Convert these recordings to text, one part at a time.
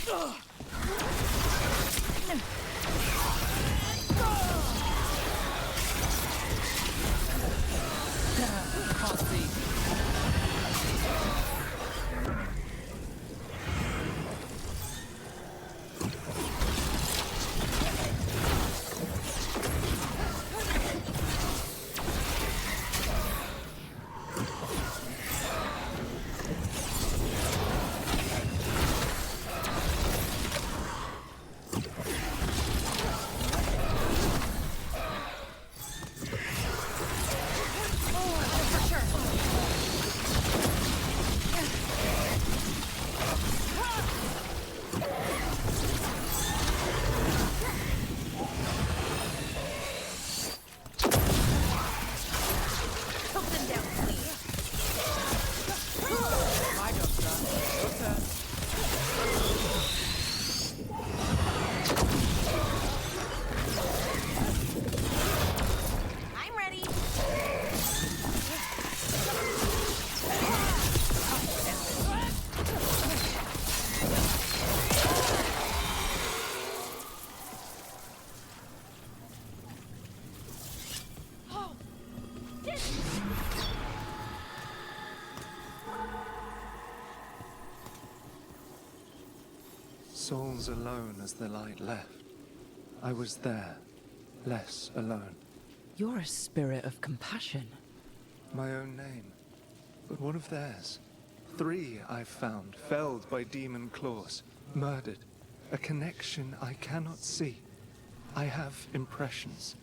Can't see. Souls alone as the light left. I was there, less alone. You're a spirit of compassion. My own name, but what of theirs? 3 I've found, felled by demon claws, murdered. A connection I cannot see. I have impressions,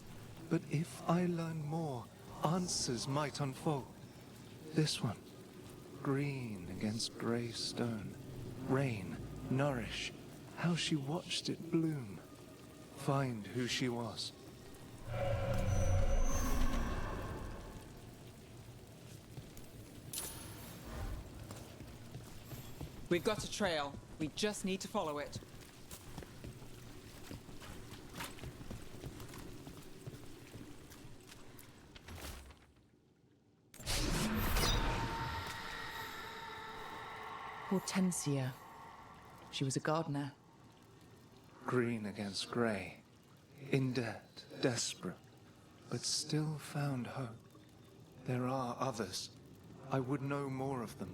but if I learn more, answers might unfold. This one, green against grey stone. Rain, nourish, how she watched it bloom. Find who she was. We've got a trail. We just need to follow it. Hortensia. She was a gardener. Green against grey. In debt, desperate, but still found hope. There are others. I would know more of them.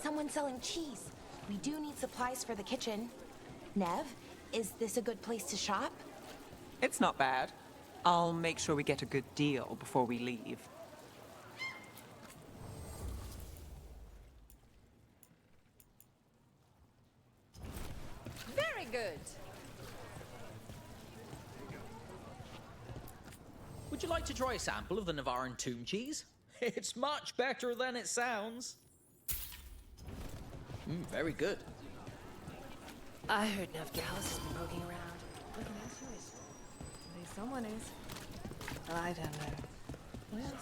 Someone selling cheese. We do need supplies for the kitchen. Nev, is this a good place to shop? It's not bad. I'll make sure we get a good deal before we leave. Very good. Would you like to try a sample of the Navaran tomb cheese? It's much better than it sounds. Very good. I heard Nev Gallus has been poking around. Looking into it. Maybe someone is. I don't know. We'll see.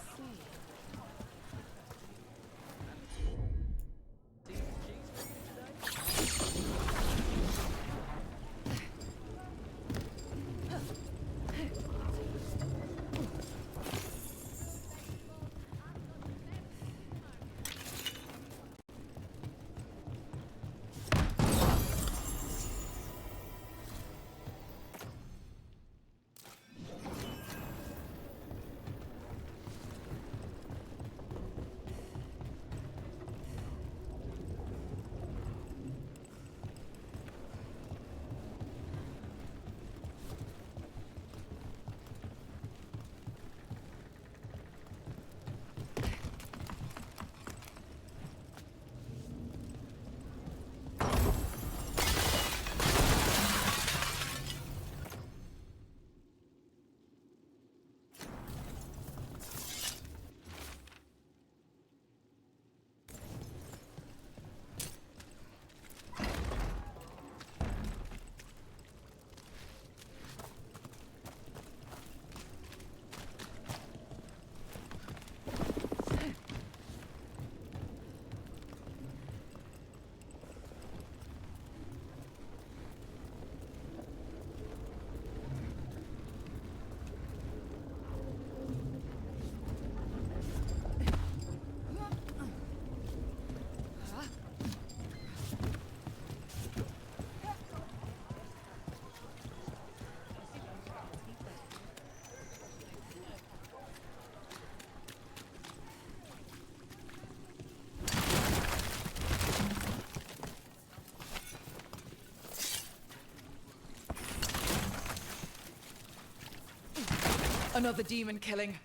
Another demon killing.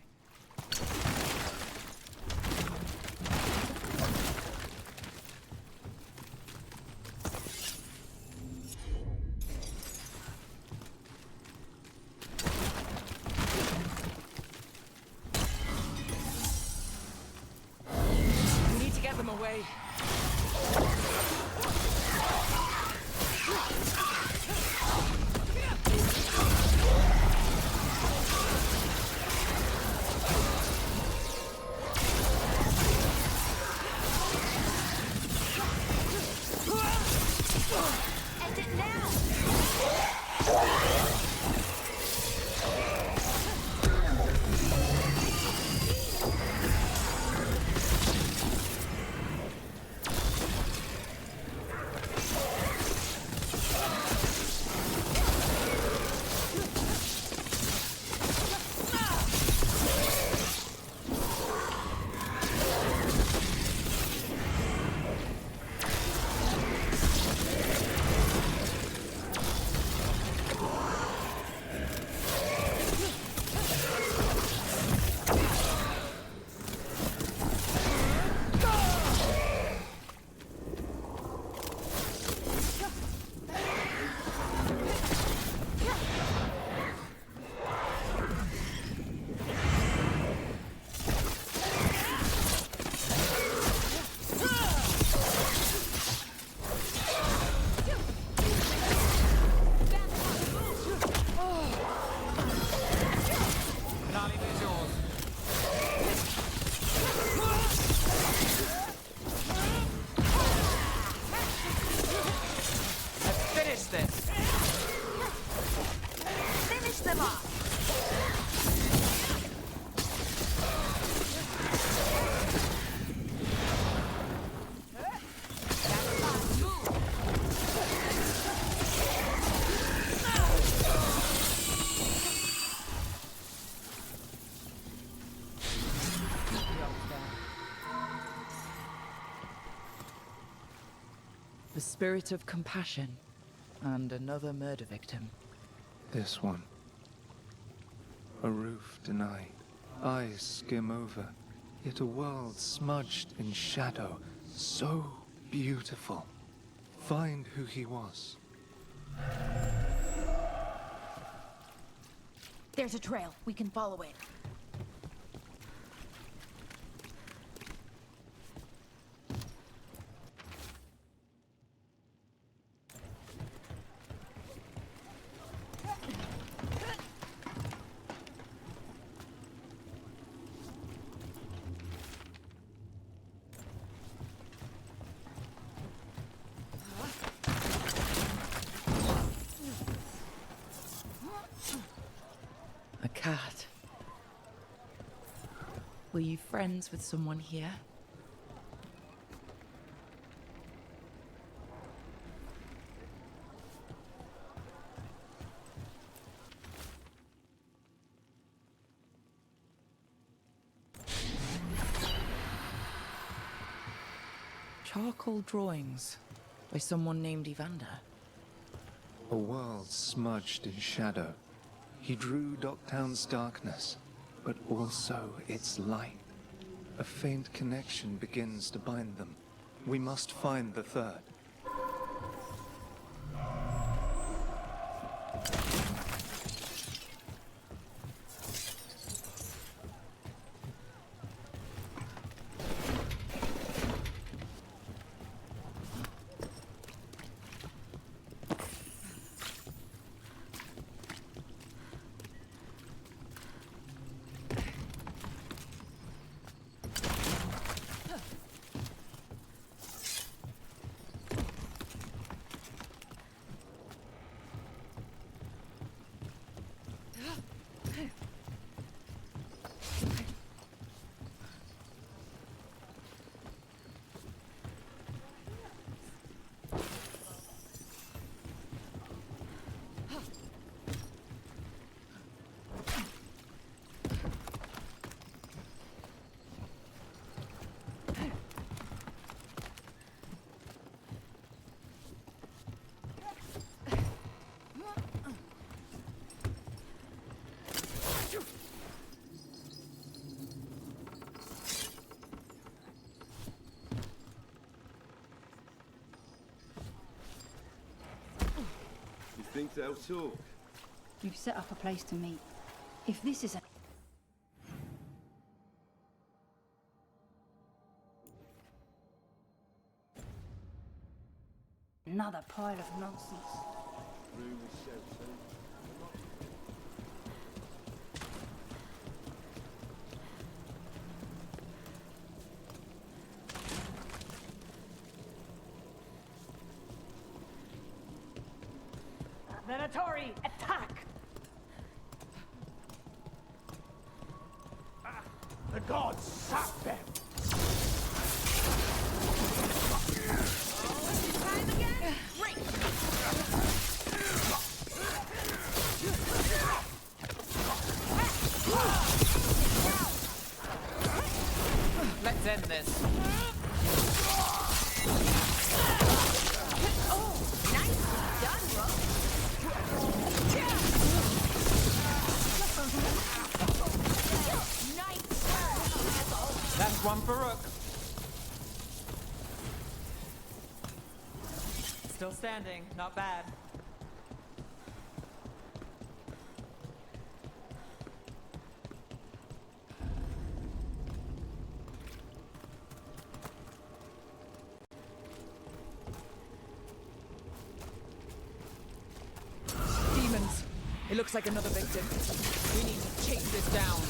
We need to get them away. End it now! Finale is yours. Let's finish this. Finish them off! The spirit of compassion. And another murder victim. This one. A roof denied. Eyes skim over. Yet a world smudged in shadow. So beautiful. Find who he was. There's a trail. We can follow it. A cat. Were you friends with someone here? Charcoal drawings by someone named Evander. A world smudged in shadow. He drew Docktown's darkness, but also its light. A faint connection begins to bind them. We must find the third. think they'll talk? You've set up a place to meet. If this is another pile of nonsense. Rumours said so. Venatori, attack! The gods sap them! Time again? Great! Let's end this. Oh, nice done, Rook. Nice. That's one for Rook. Still standing, not bad. Demons. It looks like another victim. We need to chase this down.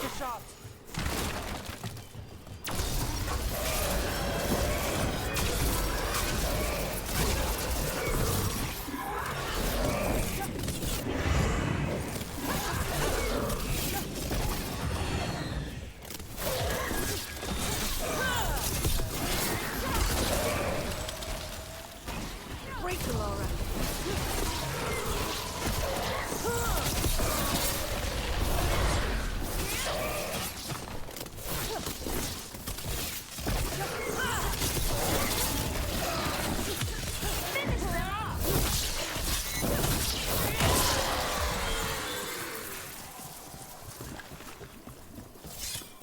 Good shot.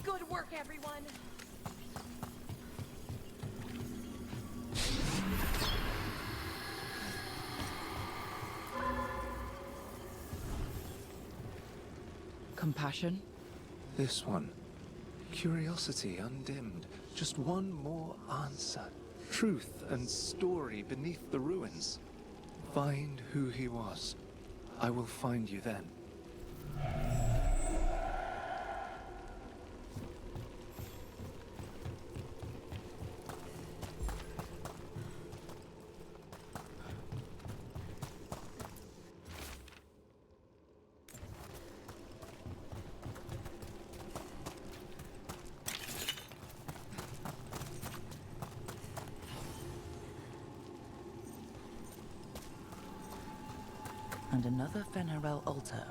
Good work, everyone. Compassion? This one. Curiosity undimmed. Just one more answer. Truth and story beneath the ruins. Find who he was. I will find you then. And another Venerel altar.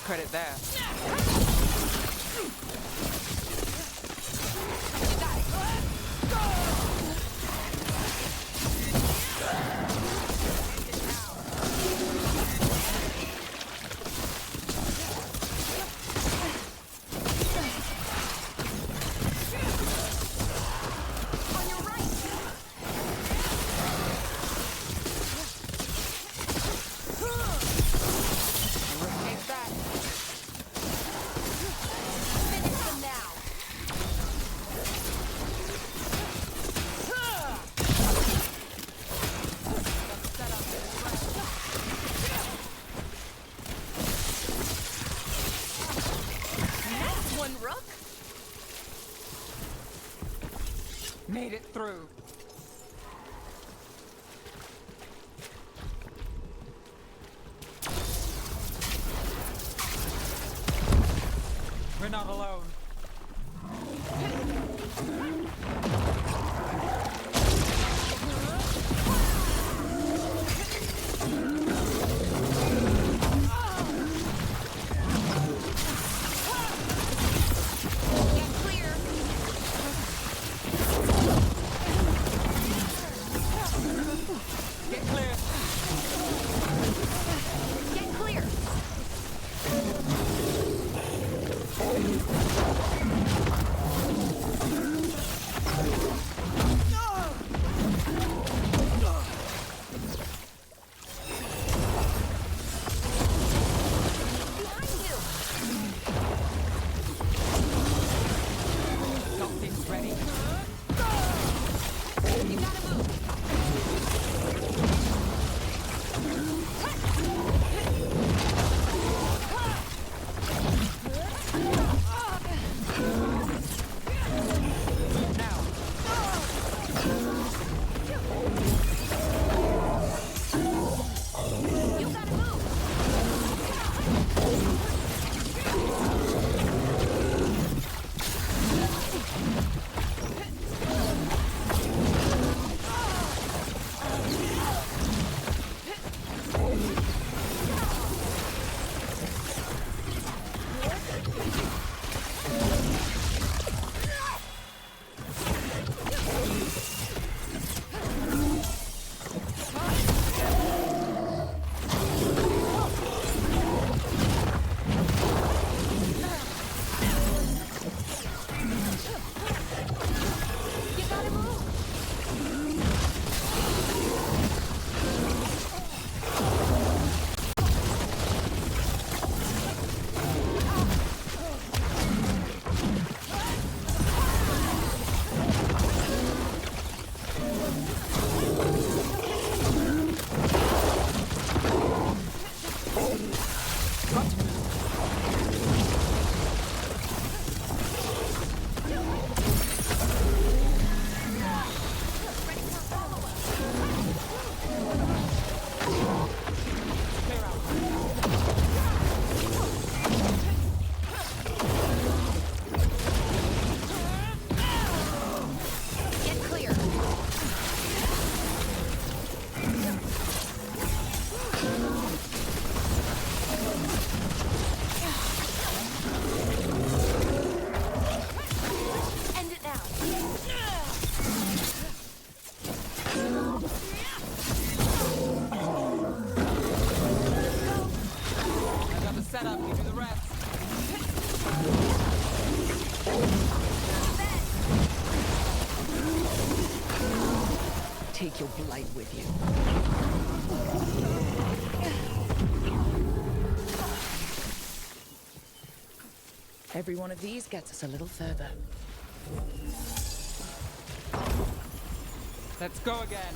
credit there. Made it through. We're not alone. Take your blight with you. Every one of these gets us a little further. Let's go again.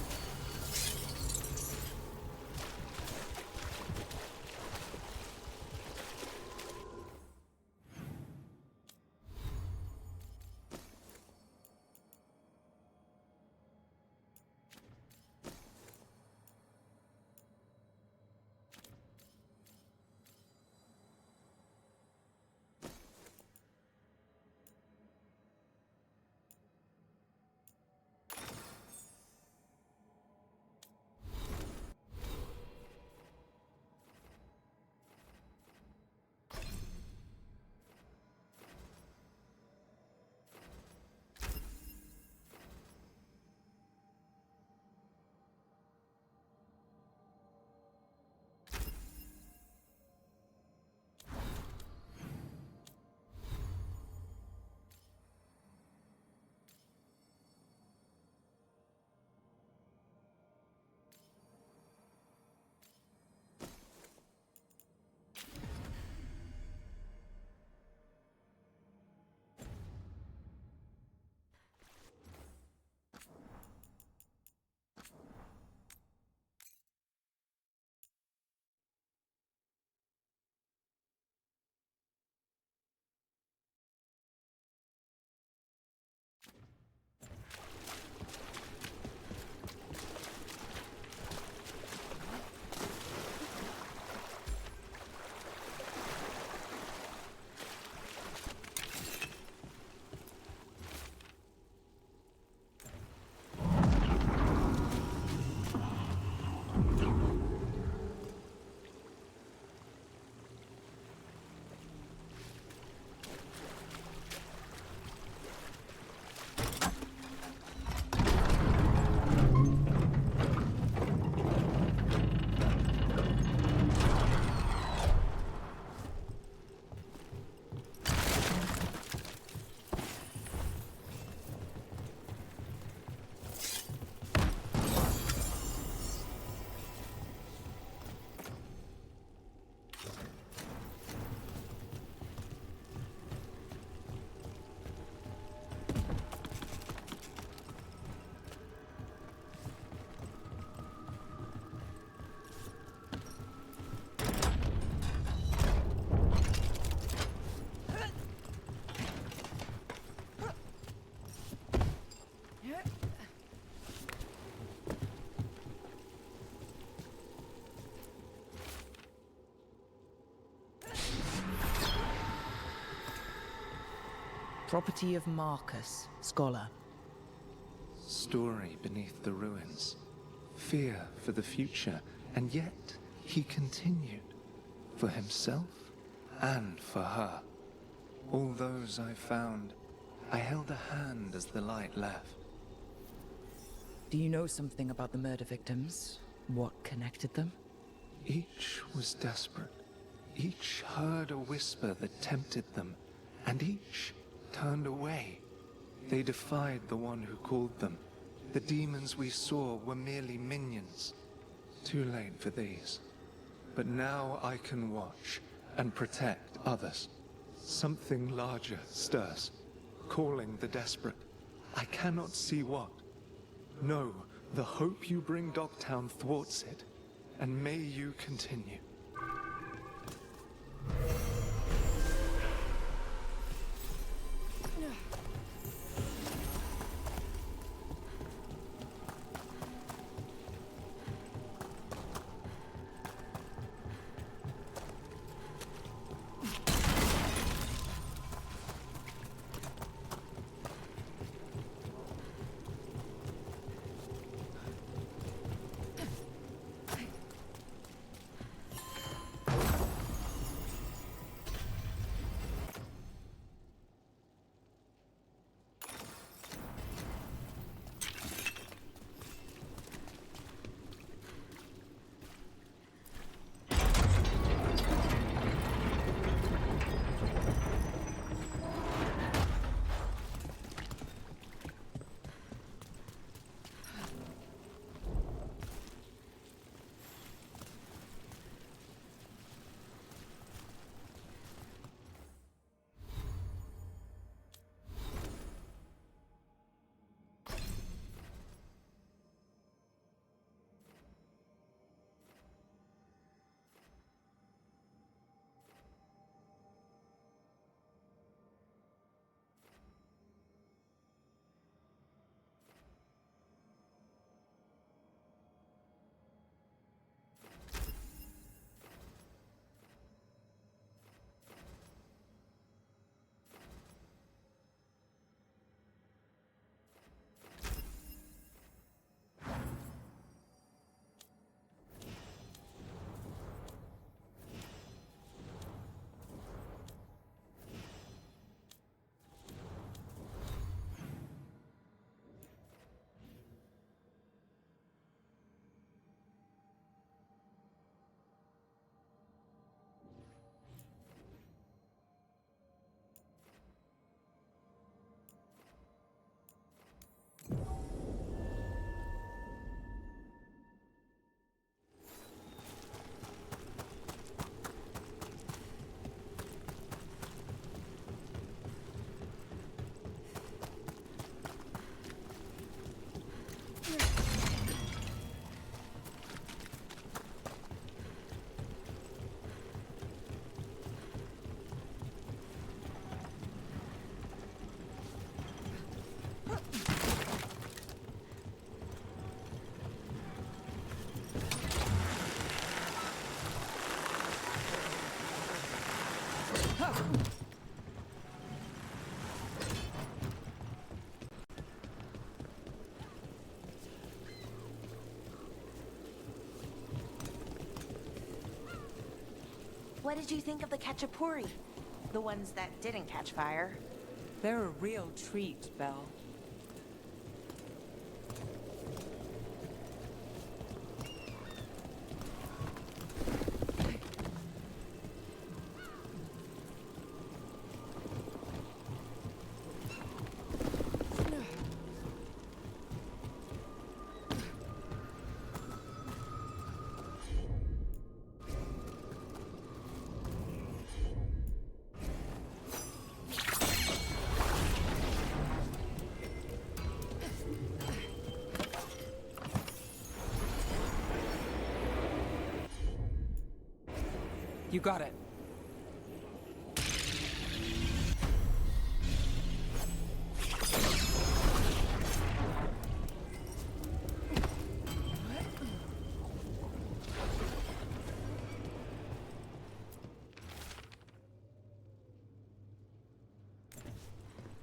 Property of Marcus, scholar. Story beneath the ruins. Fear for the future, and yet he continued. For himself and for her. All those I found, I held a hand as the light left. Do you know something about the murder victims? What connected them? Each was desperate. Each heard a whisper that tempted them, and each turned away. They defied the one who called them. The demons we saw were merely minions. Too late for these. But now I can watch and protect others. Something larger stirs, calling the desperate. I cannot see what. No, the hope you bring Dogtown thwarts it, and may you continue. What did you think of the Khachapuri? The ones that didn't catch fire? They're a real treat, Belle. You got it.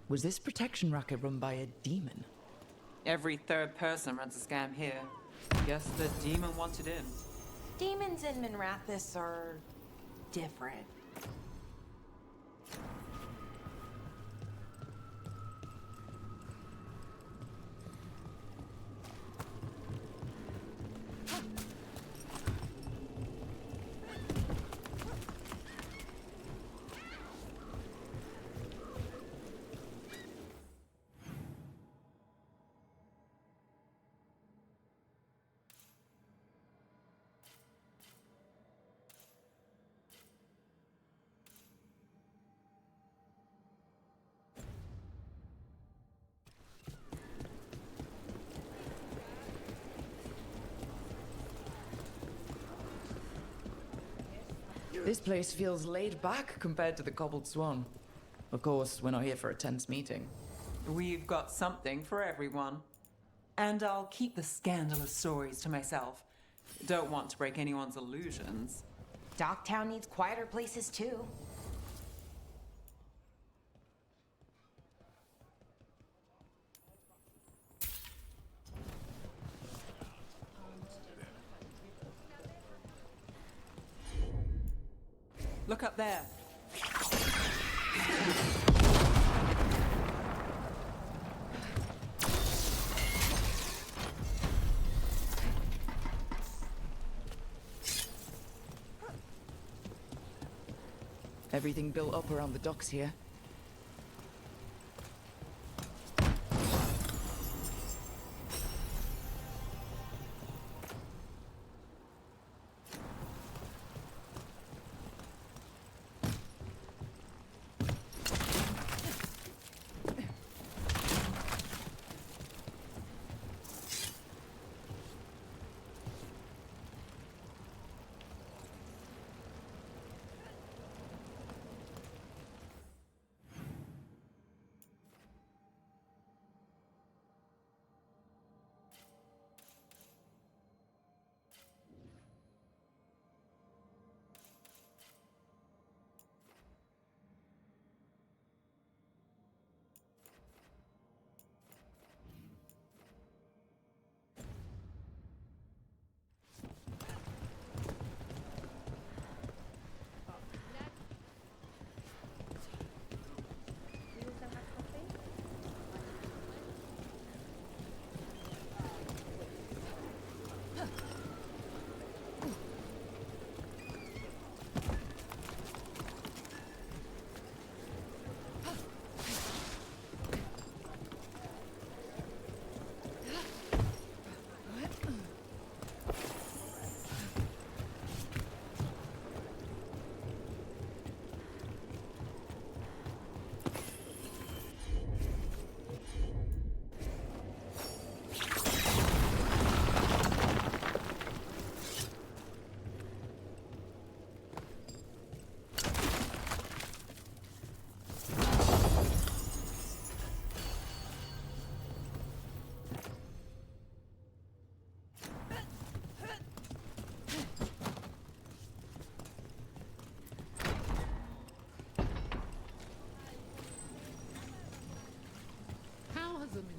Was this protection racket run by a demon? Every third person runs a scam here. Guess the demon wanted in. Demons in Minrathis are different. This place feels laid back compared to the Cobbled Swan. Of course, we're not here for a tense meeting. We've got something for everyone. And I'll keep the scandalous stories to myself. Don't want to break anyone's illusions. Docktown needs quieter places too. Look up there. Everything built up around the docks here.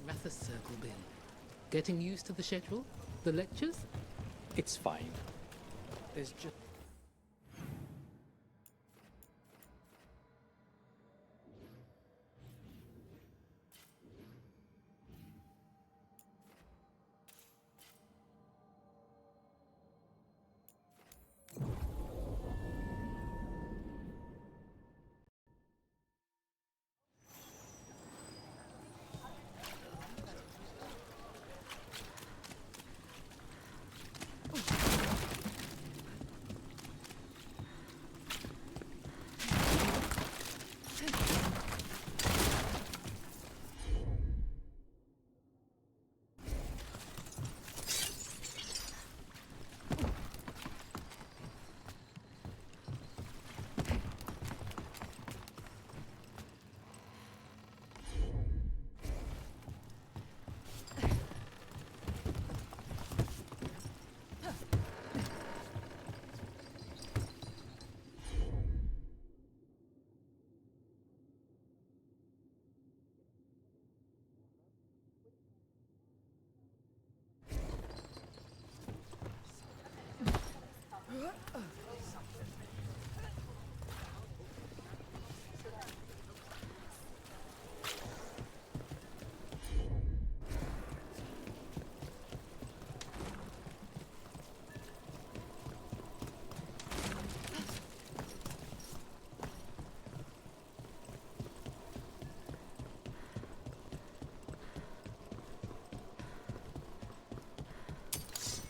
Mathis circle been? Getting used to the schedule? The lectures? It's fine. There's just...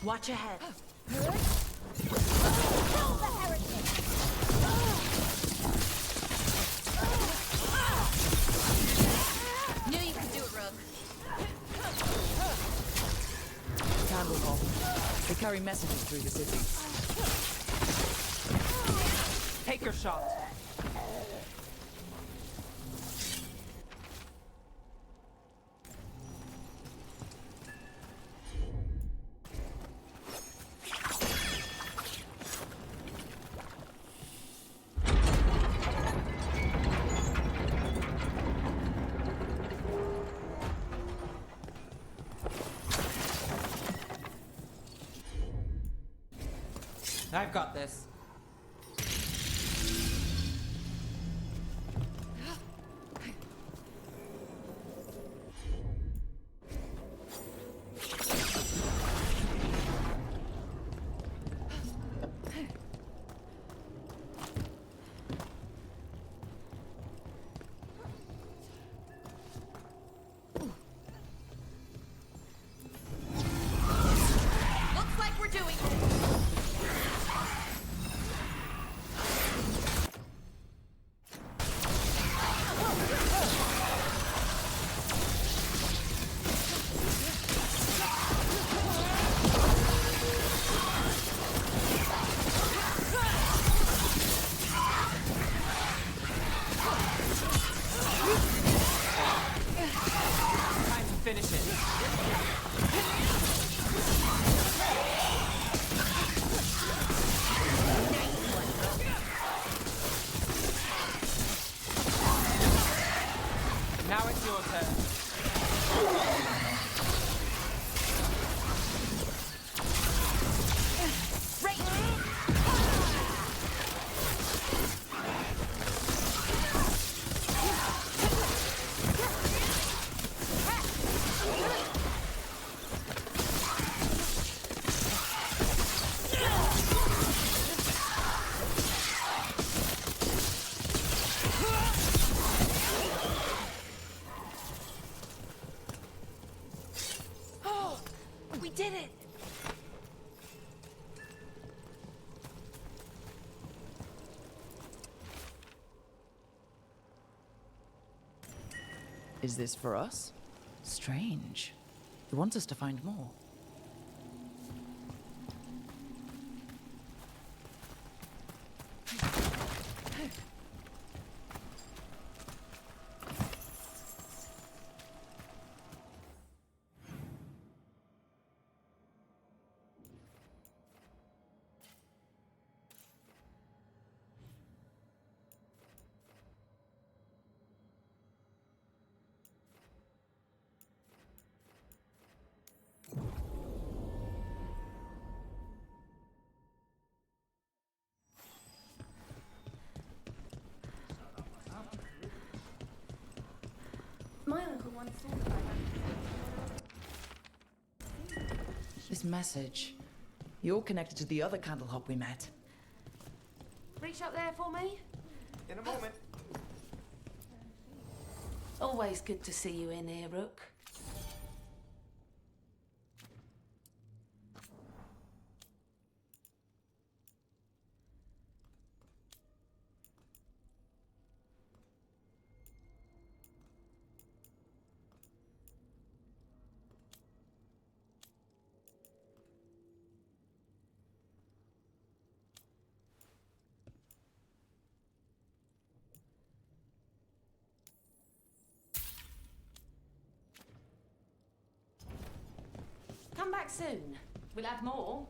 Watch ahead. Knew you could do it, Rook. Candle hall. They carry messages through the city. Take your shot. I've got this. Looks like we're doing it. Time to finish it. Now it's your turn. We did it! Is this for us? Strange. He wants us to find more. My uncle once saw me like that. This message. You're connected to the other candle hop we met. Reach up there for me. In a moment. Always good to see you in here, Rook. Come back soon. We'll have more.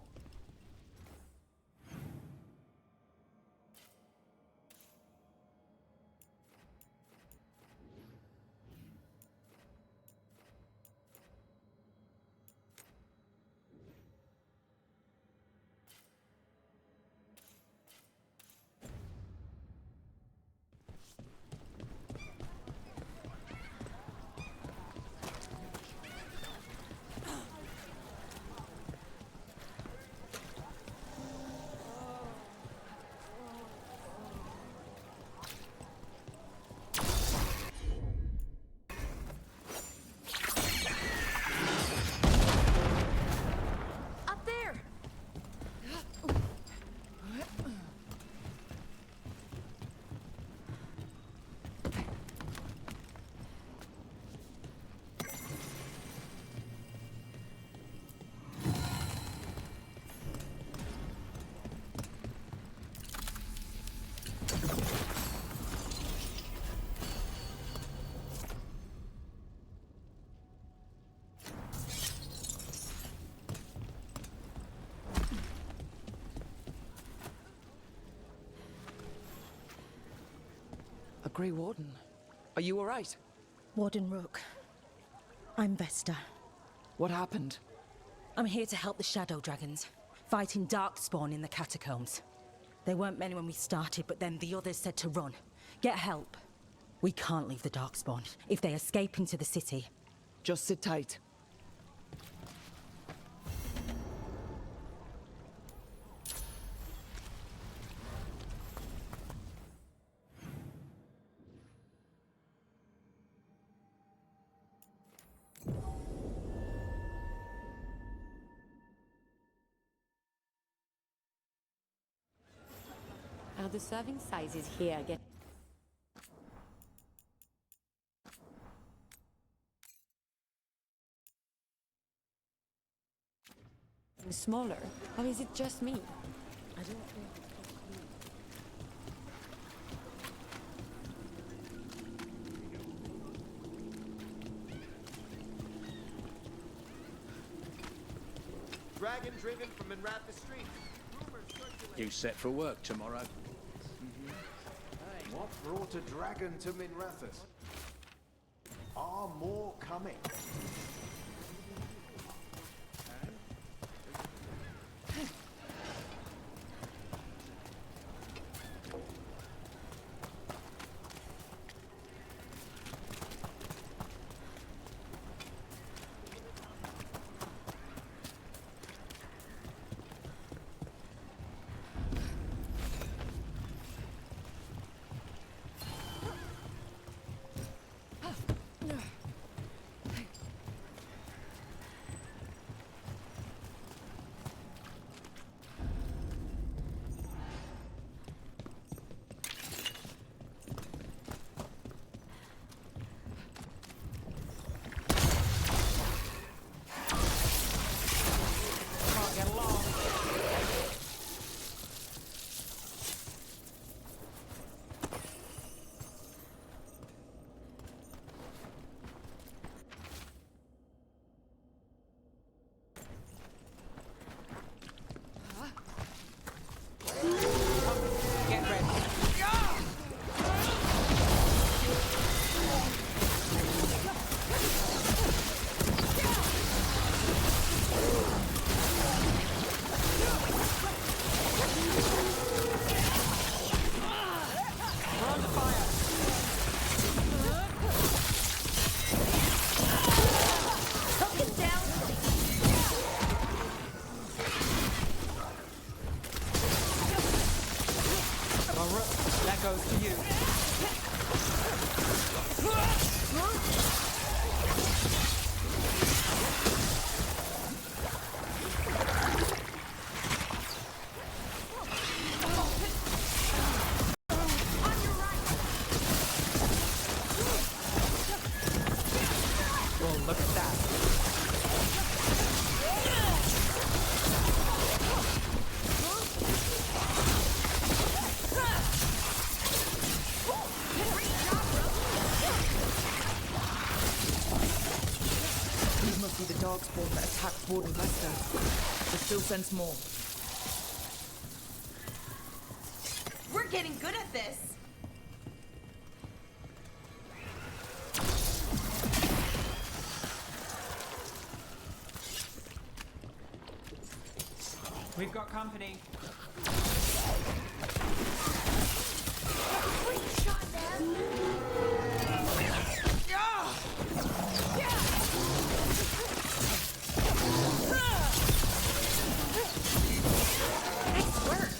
Grey Warden. Are you alright? Warden Rook. I'm Vesta. What happened? I'm here to help the Shadow Dragons, fighting Darkspawn in the catacombs. There weren't many when we started, but then the others said to run. Get help. We can't leave the Darkspawn if they escape into the city. Just sit tight. Are the serving sizes here get smaller, or is it just me? I don't think... Dragon driven from Minrathous Street. You set for work tomorrow? What brought a dragon to Minrathous? Are more coming? That goes to you. Well, look at that. These must be the Darkspawn that attacked Warden Vesta. But still sense more. We're getting good at this. We've got company. Great shot, Nev. Nice work.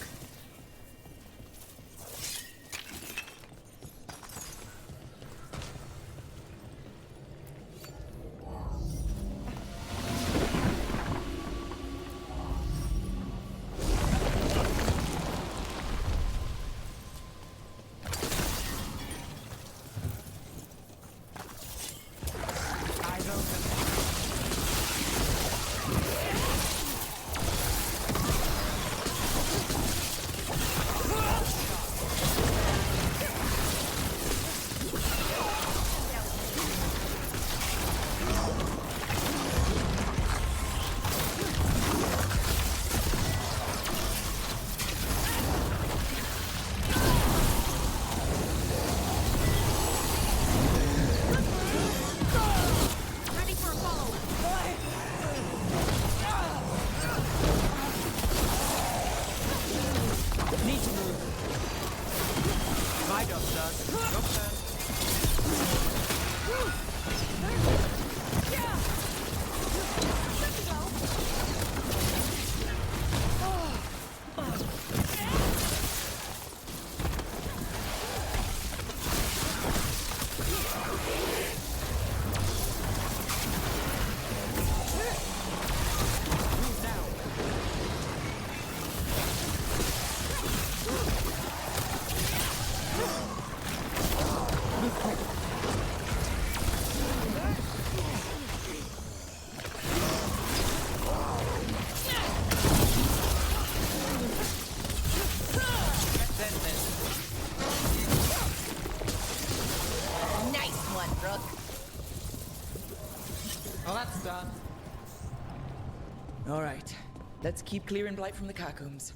Rook. Well, that's done. All right. Let's keep clearing blight from the catacombs.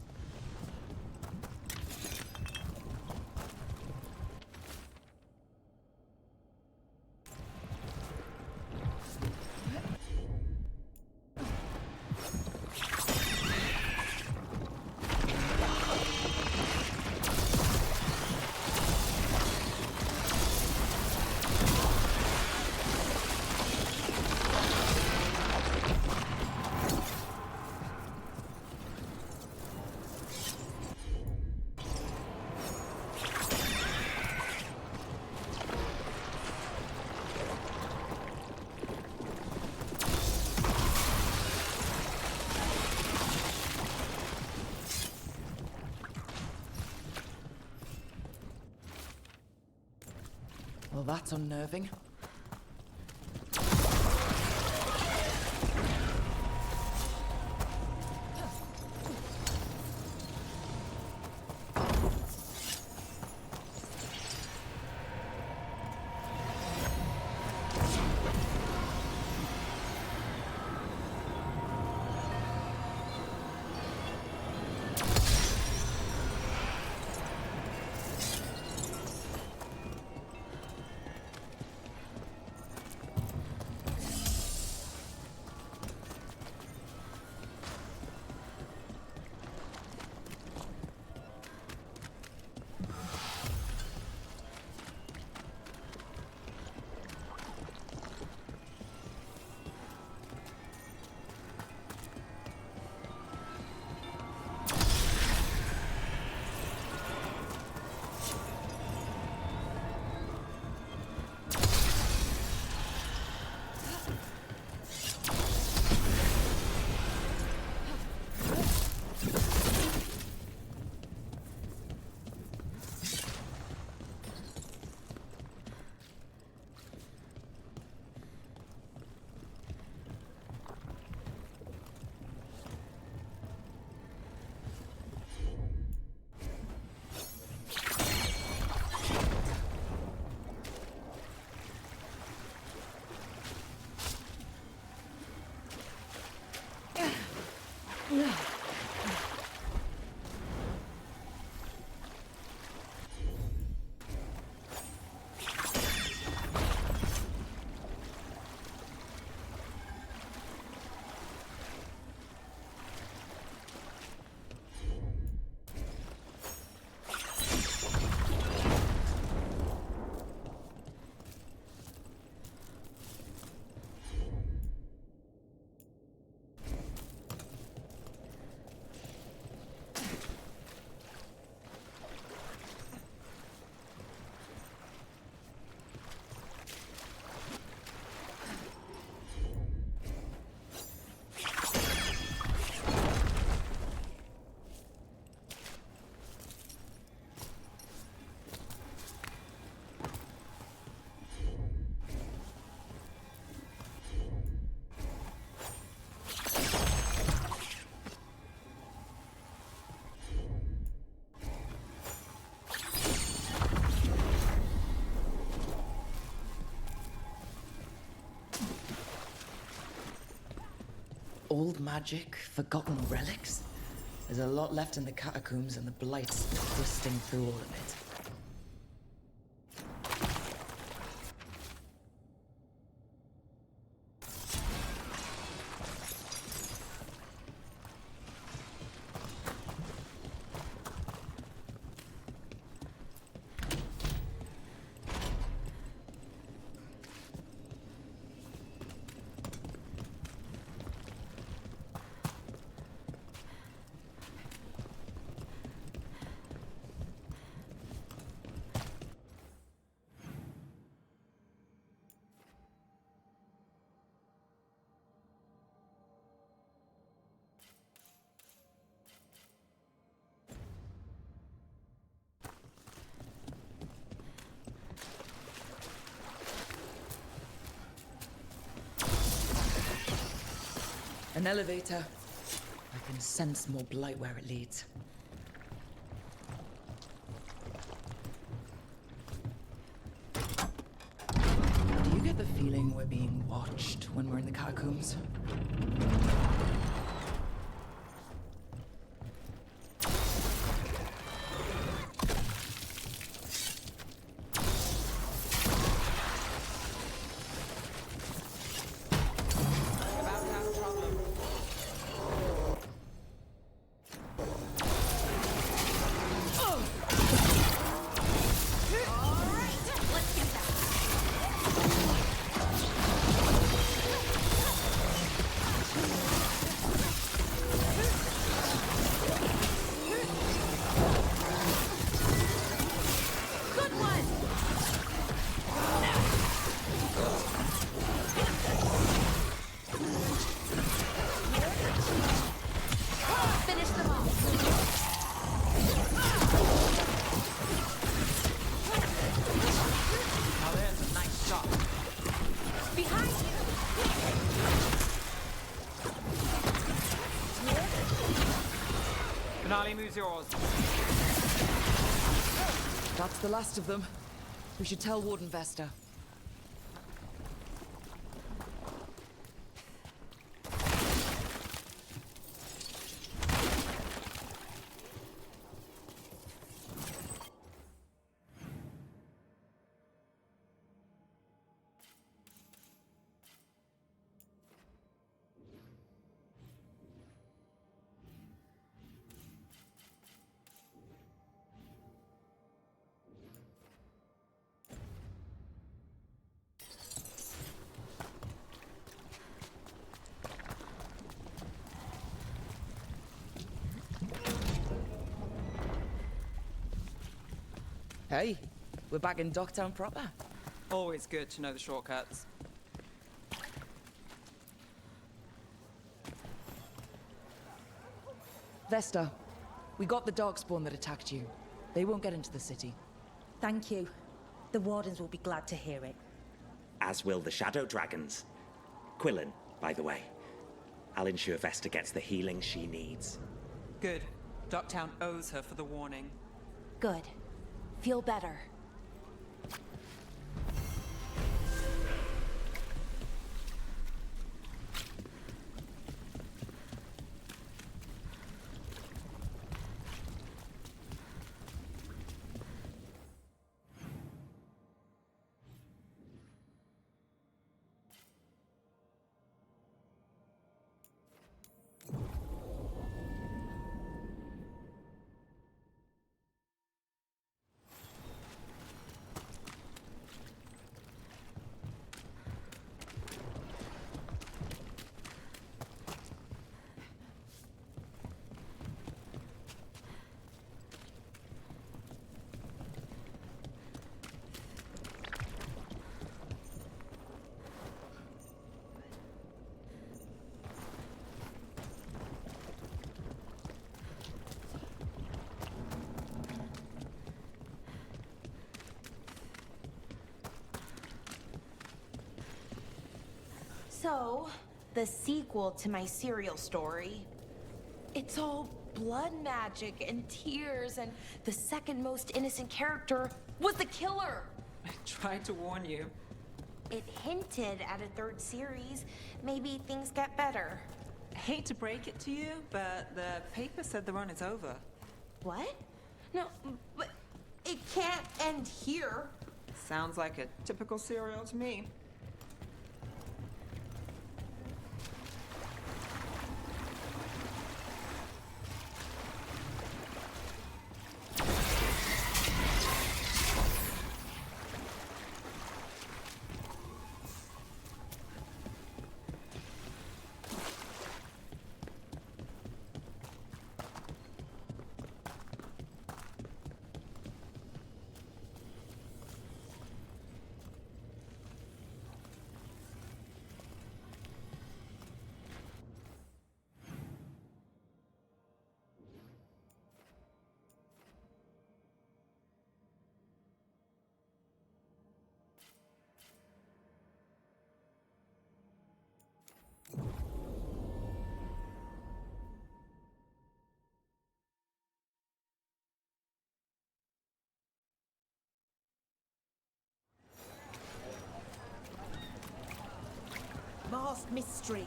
Well, that's unnerving. Old magic, forgotten relics. There's a lot left in the catacombs, and the blight's twisting through all of it. An elevator. I can sense more blight where it leads. feeling we're being watched when we're in the catacombs? Finale moves yours. That's the last of them. We should tell Warden Vesta. Hey, we're back in Docktown proper. Always good to know the shortcuts. Vesta, we got the darkspawn that attacked you. They won't get into the city. Thank you. The Wardens will be glad to hear it. As will the Shadow Dragons. Quillen, by the way. I'll ensure Vesta gets the healing she needs. Good. Docktown owes her for the warning. Good. Feel better. So, the sequel to my serial story. It's all blood magic and tears, and the second most innocent character was the killer. I tried to warn you. It hinted at a third series. Maybe things get better. I hate to break it to you, but the paper said the run is over. What? No, but it can't end here. Sounds like a typical serial to me. vast mystery.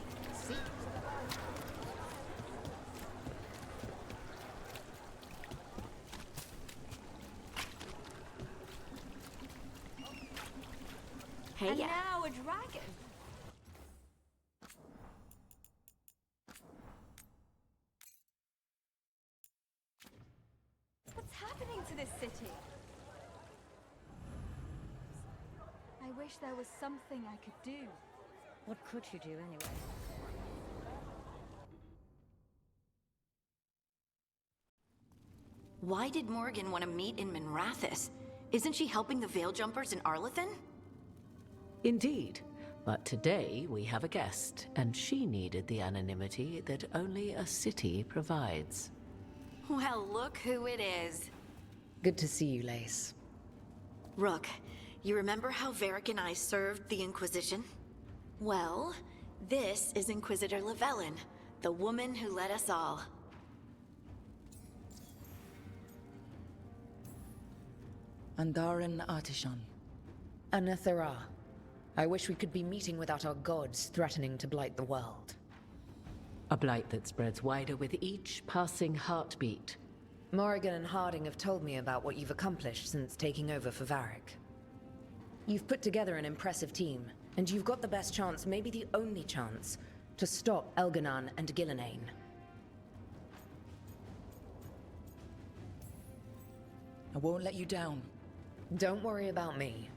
Hey, And yeah. now a dragon. What's happening to this city? I wish there was something I could do. What could you do anyway? Why did Morgan want to meet in Minrathous? Isn't she helping the Veil Jumpers in Arlathan? Indeed. But today we have a guest, and she needed the anonymity that only a city provides. Well, look who it is. Good to see you, Lace. Rook, you remember how Varric and I served the Inquisition? Well, this is Inquisitor Llewellyn, the woman who led us all. Andaran Artishan. Anathara. I wish we could be meeting without our gods threatening to blight the world. A blight that spreads wider with each passing heartbeat. Morrigan and Harding have told me about what you've accomplished since taking over for Varric. You've put together an impressive team, and you've got the best chance, maybe the only chance, to stop Elganan and Gillenane. I won't let you down. Don't worry about me.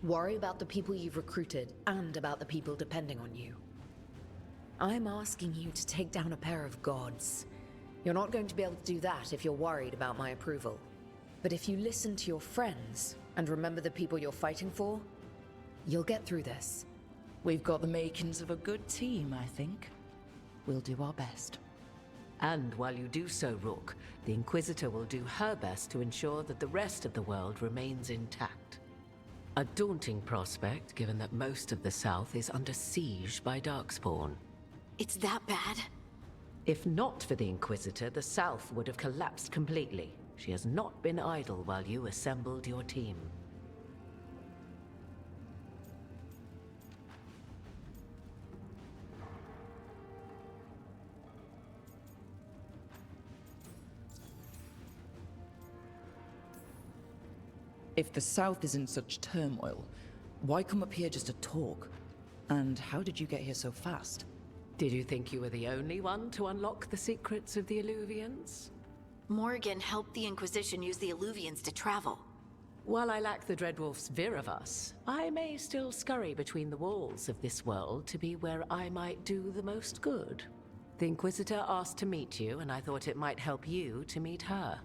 Worry about the people you've recruited, and about the people depending on you. I'm asking you to take down a pair of gods. You're not going to be able to do that if you're worried about my approval. But if you listen to your friends, and remember the people you're fighting for, you'll get through this. We've got the makings of a good team, I think. We'll do our best. And while you do so, Rook, the Inquisitor will do her best to ensure that the rest of the world remains intact. A daunting prospect, given that most of the South is under siege by Darkspawn. It's that bad? If not for the Inquisitor, the South would have collapsed completely. She has not been idle while you assembled your team. If the South is in such turmoil, why come up here just to talk? And how did you get here so fast? Did you think you were the only one to unlock the secrets of the Illuvians? Morgan helped the Inquisition use the Illuvians to travel. While I lack the Dreadwolf's Viravus, I may still scurry between the walls of this world to be where I might do the most good. The Inquisitor asked to meet you, and I thought it might help you to meet her.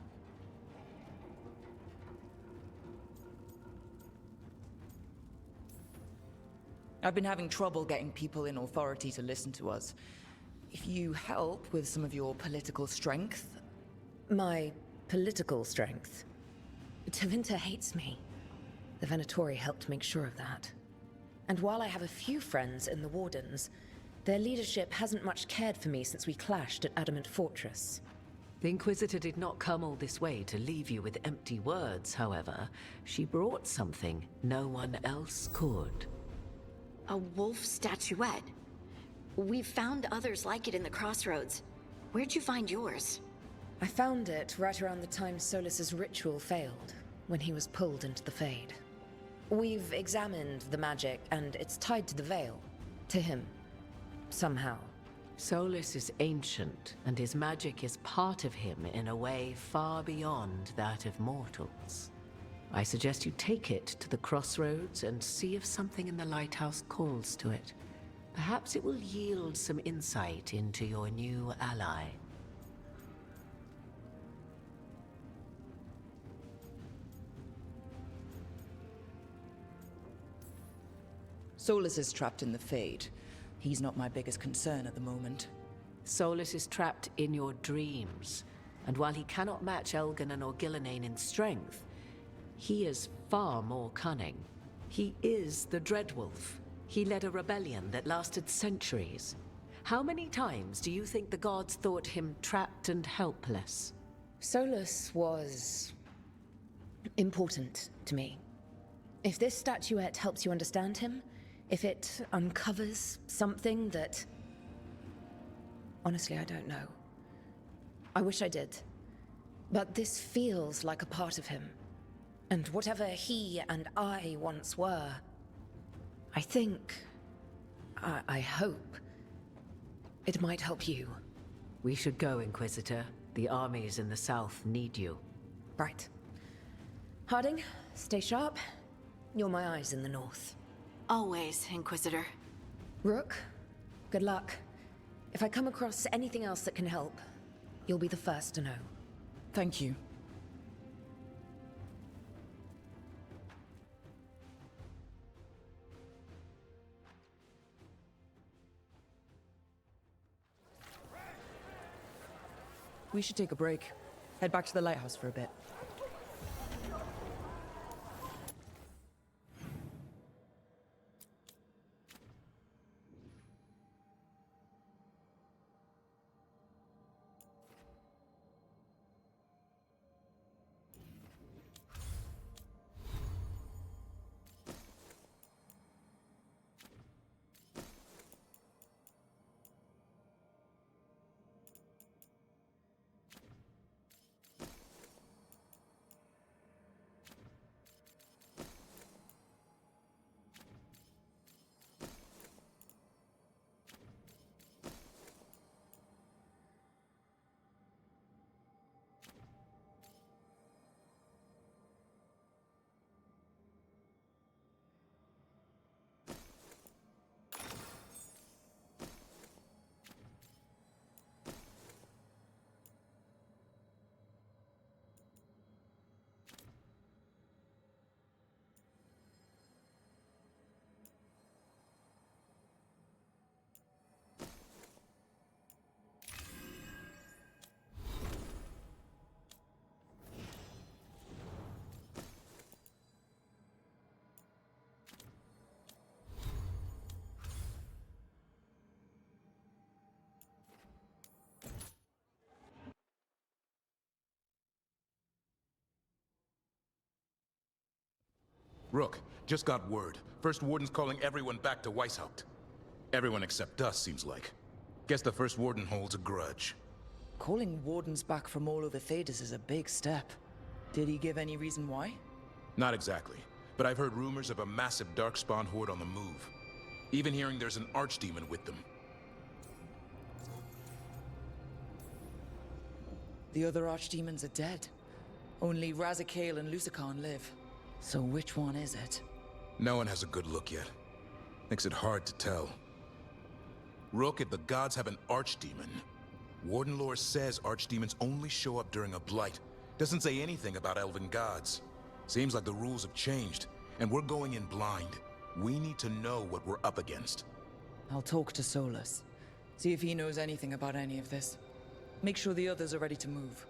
I've been having trouble getting people in authority to listen to us. If you help with some of your political strength... My political strength? Tevinter hates me. The Venatori helped make sure of that. And while I have a few friends in the Wardens, their leadership hasn't much cared for me since we clashed at Adamant Fortress. The Inquisitor did not come all this way to leave you with empty words, however. She brought something no one else could. A wolf statuette. We've found others like it in the crossroads. Where'd you find yours? I found it right around the time Solus's ritual failed, when he was pulled into the Fade. We've examined the magic, and it's tied to the Veil. To him. Somehow. Solus is ancient, and his magic is part of him in a way far beyond that of mortals. I suggest you take it to the crossroads and see if something in the lighthouse calls to it. Perhaps it will yield some insight into your new ally. Solus is trapped in the Fade. He's not my biggest concern at the moment. Solus is trapped in your dreams, and while he cannot match Elganan or Gillenane in strength, he is far more cunning. He is the Dreadwolf. He led a rebellion that lasted centuries. How many times do you think the gods thought him trapped and helpless? Solus was... important to me. If this statuette helps you understand him, If it uncovers something that... Honestly, I don't know. I wish I did. But this feels like a part of him. And whatever he and I once were, I think... I hope... it might help you. We should go, Inquisitor. The armies in the south need you. Right. Harding, stay sharp. You're my eyes in the north. Always, Inquisitor. Rook, good luck. If I come across anything else that can help, you'll be the first to know. Thank you. We should take a break. Head back to the lighthouse for a bit. Rook, just got word. First Warden's calling everyone back to Weishaupt. Everyone except us, seems like. Guess the First Warden holds a grudge. Calling wardens back from all over Thedas is a big step. Did he give any reason why? Not exactly, but I've heard rumors of a massive Darkspawn horde on the move. Even hearing there's an Archdemon with them. The other Archdemons are dead. Only Razikale and Lucican live. So which one is it? No one has a good look yet. Makes it hard to tell. Rook, if the gods have an Archdemon, Warden lore says Archdemons only show up during a blight. Doesn't say anything about elven gods. Seems like the rules have changed, and we're going in blind. We need to know what we're up against. I'll talk to Solus. See if he knows anything about any of this. Make sure the others are ready to move.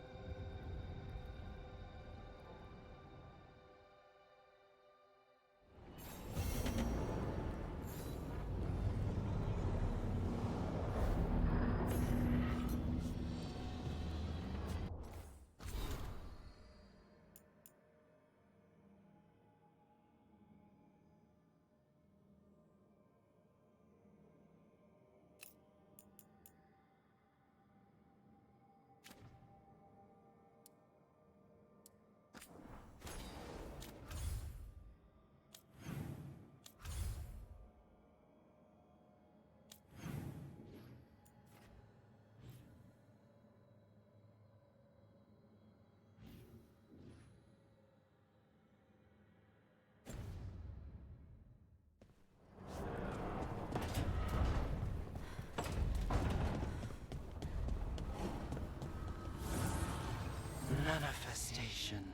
Manifestation.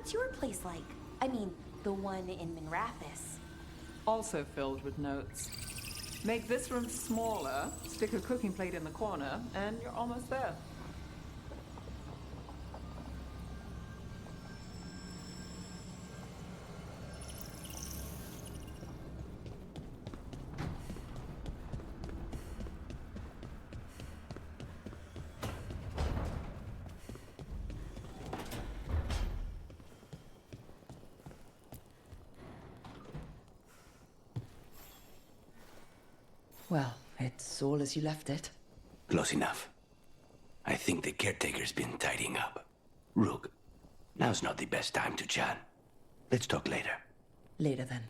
What's your place like? I mean, the one in Minrathis. Also filled with notes. Make this room smaller, stick a cooking plate in the corner, and you're almost there. Well, it's all as you left it. Close enough. I think the caretaker's been tidying up. Rook, now's not the best time to chat. Let's talk later. Later then.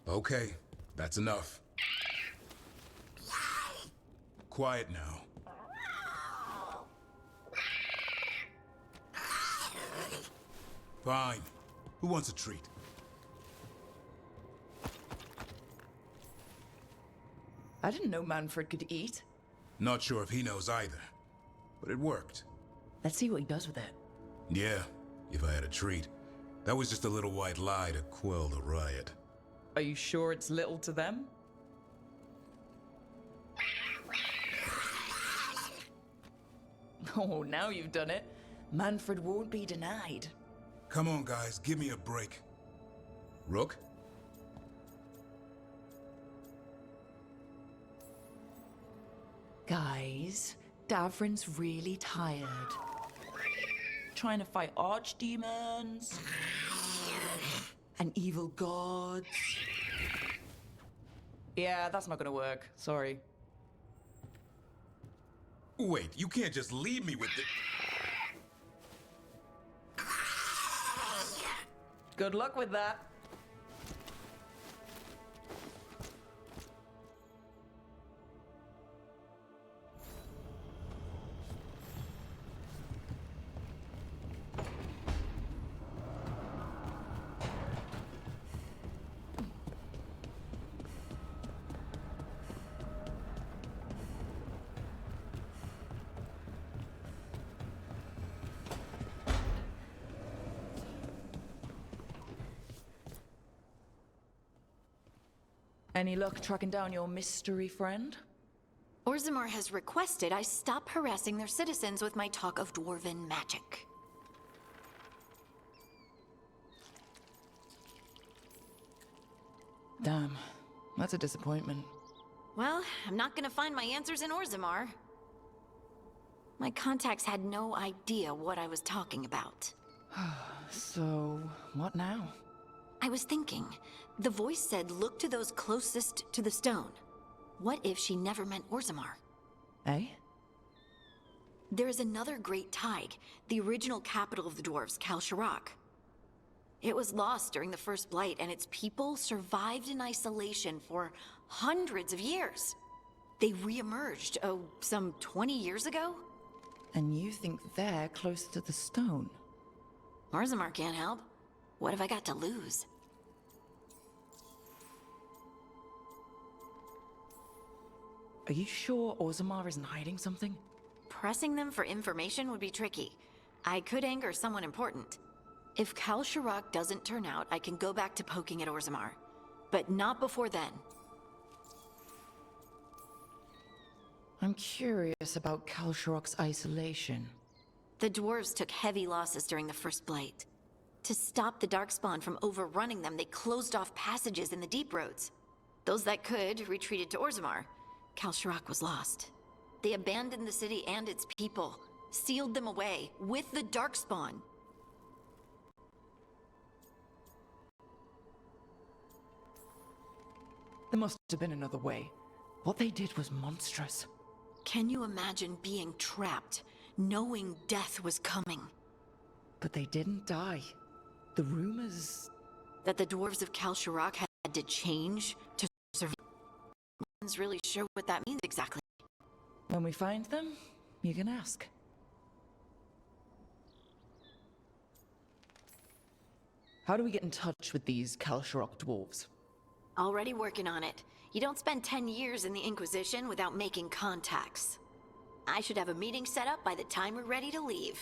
Okay, that's enough. Quiet now. Fine. Who wants a treat? I didn't know Manfred could eat. Not sure if he knows either, but it worked. Let's see what he does with it. Yeah, if I had a treat. That was just a little white lie to quell the riot. Are you sure it's little to them? Oh, now you've done it. Manfred won't be denied. Come on, guys, give me a break. Rook? Guys, Davrin's really tired. Trying to fight archdemons and evil gods. Yeah, that's not gonna work. Sorry. Wait, you can't just leave me with the... Good luck with that. Any luck tracking down your mystery friend? Orzammar has requested I stop harassing their citizens with my talk of dwarven magic. Damn, that's a disappointment. Well, I'm not gonna find my answers in Orzammar. My contacts had no idea what I was talking about. So, what now? I was thinking, the voice said look to those closest to the stone. What if she never meant Orzammar? Eh? There is another great Tig, the original capital of the dwarves, Kalsharak. It was lost during the First Blight, and its people survived in isolation for hundreds of years. They re-emerged, some 20 years ago? And you think they're closer to the stone? Orzammar can't help. What have I got to lose? Are you sure Orzammar isn't hiding something? Pressing them for information would be tricky. I could anger someone important. If Kalsharak doesn't turn out, I can go back to poking at Orzammar. But not before then. I'm curious about Kalsharak's isolation. The dwarves took heavy losses during the First Blight. To stop the Darkspawn from overrunning them, they closed off passages in the deep roads. Those that could retreated to Orzammar. Kalsharak was lost. They abandoned the city and its people, sealed them away with the Darkspawn. There must have been another way. What they did was monstrous. Can you imagine being trapped, knowing death was coming? But they didn't die. The rumors... That the dwarves of Kalsharak had to change to survive? No one's really sure what that means exactly. When we find them, you can ask. How do we get in touch with these Kalsharok dwarves? Already working on it. You don't spend 10 years in the Inquisition without making contacts. I should have a meeting set up by the time we're ready to leave.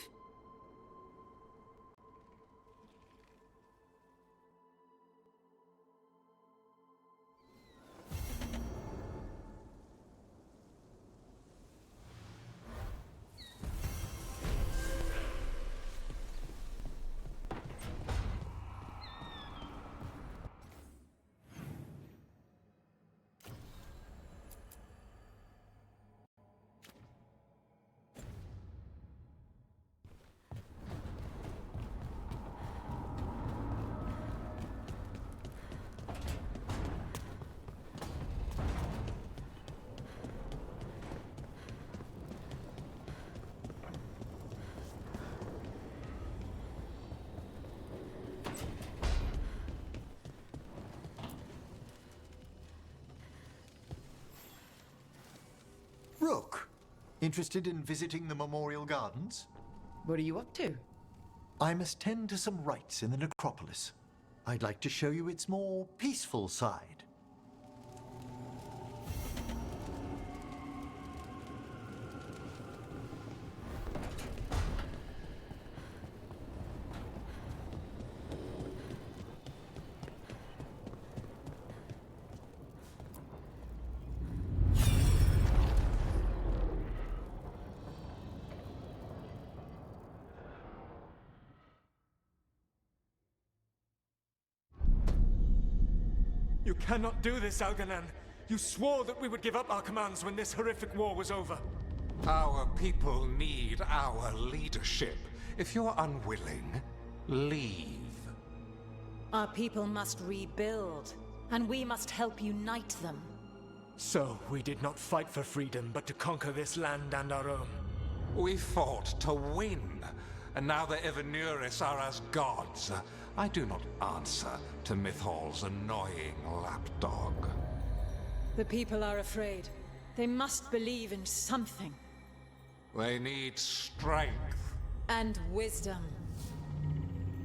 Rook, interested in visiting the Memorial Gardens? What are you up to? I must tend to some rites in the necropolis. I'd like to show you its more peaceful side. You cannot do this, Algernon. You swore that we would give up our commands when this horrific war was over. Our people need our leadership. If you're unwilling, leave. Our people must rebuild, and we must help unite them. So, we did not fight for freedom, but to conquer this land and our own. We fought to win, and now the Evanuris are as gods. I do not answer to Mythal's annoying lapdog. The people are afraid. They must believe in something. They need strength. And wisdom.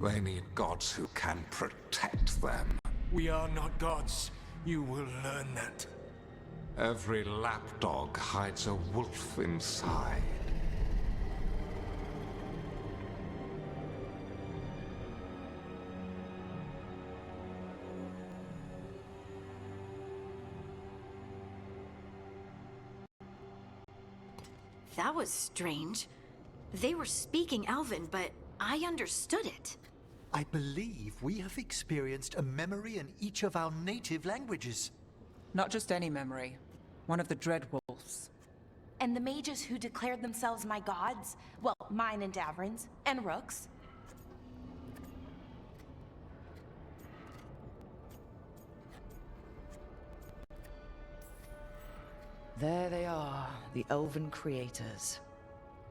They need gods who can protect them. We are not gods. You will learn that. Every lapdog hides a wolf inside. That was strange. They were speaking Elven, but I understood it. I believe we have experienced a memory in each of our native languages. Not just any memory. One of the Dreadwolves. And the mages who declared themselves my gods? Well, mine and Davrin's, and Rook's. There they are, the Elven creators.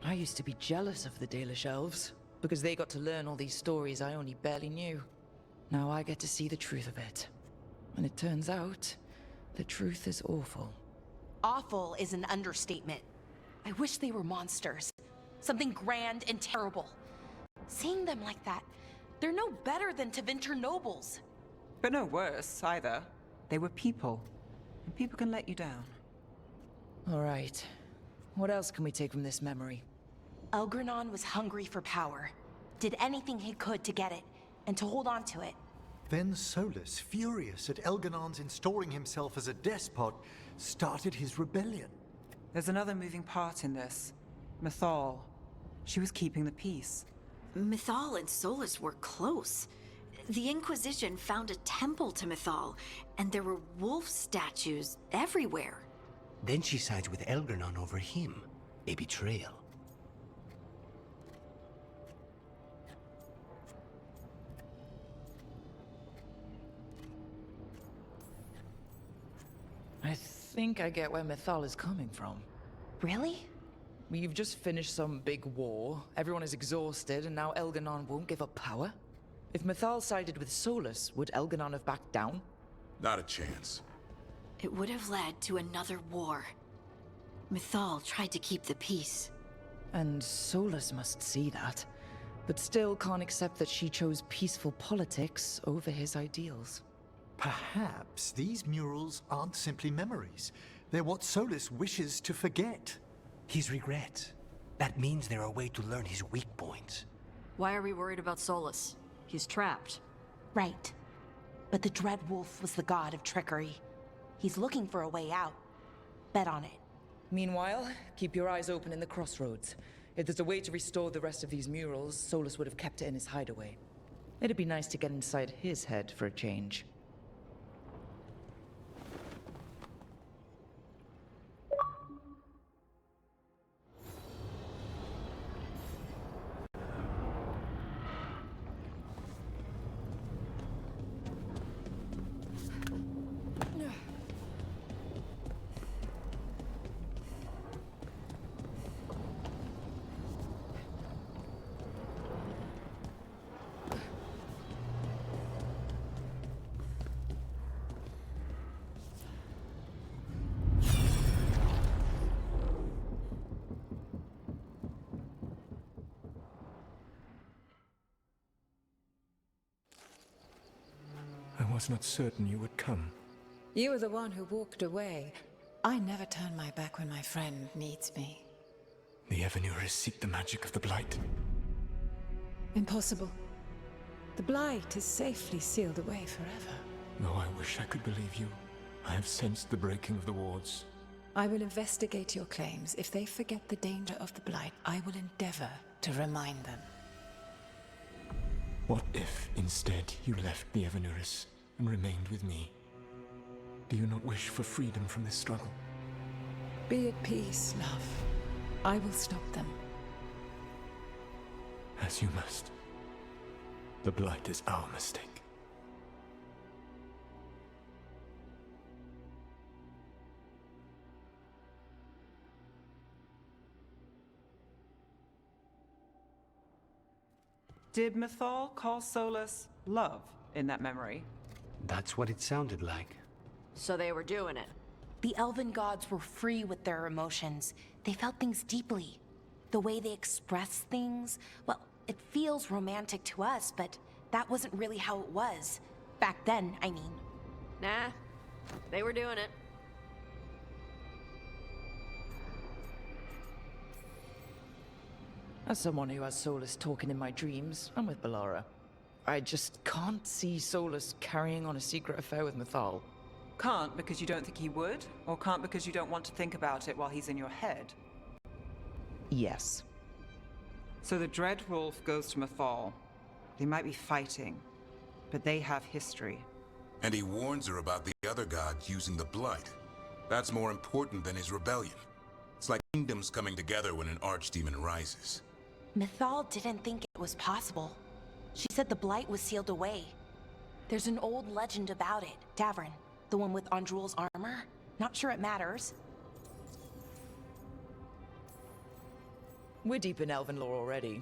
I used to be jealous of the Dalish elves, because they got to learn all these stories I only barely knew. Now I get to see the truth of it. And it turns out, the truth is awful. Awful is an understatement. I wish they were monsters. Something grand and terrible. Seeing them like that, they're no better than Tevinter nobles. But no worse, either. They were people. And people can let you down. All right. What else can we take from this memory? Elgranon was hungry for power. Did anything he could to get it, and to hold on to it. Then Solus, furious at Elganon's installing himself as a despot, started his rebellion. There's another moving part in this. Mythal. She was keeping the peace. Mythal and Solus were close. The Inquisition found a temple to Mythal, and there were wolf statues everywhere. Then she sides with Elgranon over him. A betrayal. I think I get where Mythal is coming from. Really? We've just finished some big war, everyone is exhausted, and now Elganon won't give up power? If Mythal sided with Solus, would Elganon have backed down? Not a chance. It would have led to another war. Mythal tried to keep the peace. And Solus must see that. but still can't accept that she chose peaceful politics over his ideals. Perhaps these murals aren't simply memories. They're what Solus wishes to forget. His regrets. That means they're a way to learn his weak points. Why are we worried about Solus? He's trapped. Right. But the Dreadwolf was the god of trickery. He's looking for a way out. Bet on it. Meanwhile, keep your eyes open in the crossroads. If there's a way to restore the rest of these murals, Solus would have kept it in his hideaway. It'd be nice to get inside his head for a change. I was not certain you would come. You were the one who walked away. I never turn my back when my friend needs me. The Evanurus seek the magic of the Blight. Impossible. The Blight is safely sealed away forever. Though I wish I could believe you. I have sensed the breaking of the wards. I will investigate your claims. If they forget the danger of the Blight, I will endeavor to remind them. What if, instead, you left the Evanurus and remained with me? Do you not wish for freedom from this struggle? Be at peace, love. I will stop them. As you must. The Blight is our mistake. Did Mythal call Solus love in that memory? That's what it sounded like. So they were doing it. The elven gods were free with their emotions. They felt things deeply. The way they expressed things, well, it feels romantic to us, but that wasn't really how it was. Back then, I mean. Nah, they were doing it. As someone who has Solus talking in my dreams, I'm with Balara. I just can't see Solus carrying on a secret affair with Mythal. Can't because you don't think he would? Or can't because you don't want to think about it while he's in your head? Yes. So the Dreadwolf goes to Mythal. They might be fighting, but they have history. And he warns her about the other gods using the Blight. That's more important than his rebellion. It's like kingdoms coming together when an archdemon rises. Mythal didn't think it was possible. She said the Blight was sealed away. There's an old legend about it. Davrin, the one with Andrul's armor. Not sure it matters. We're deep in elven lore already.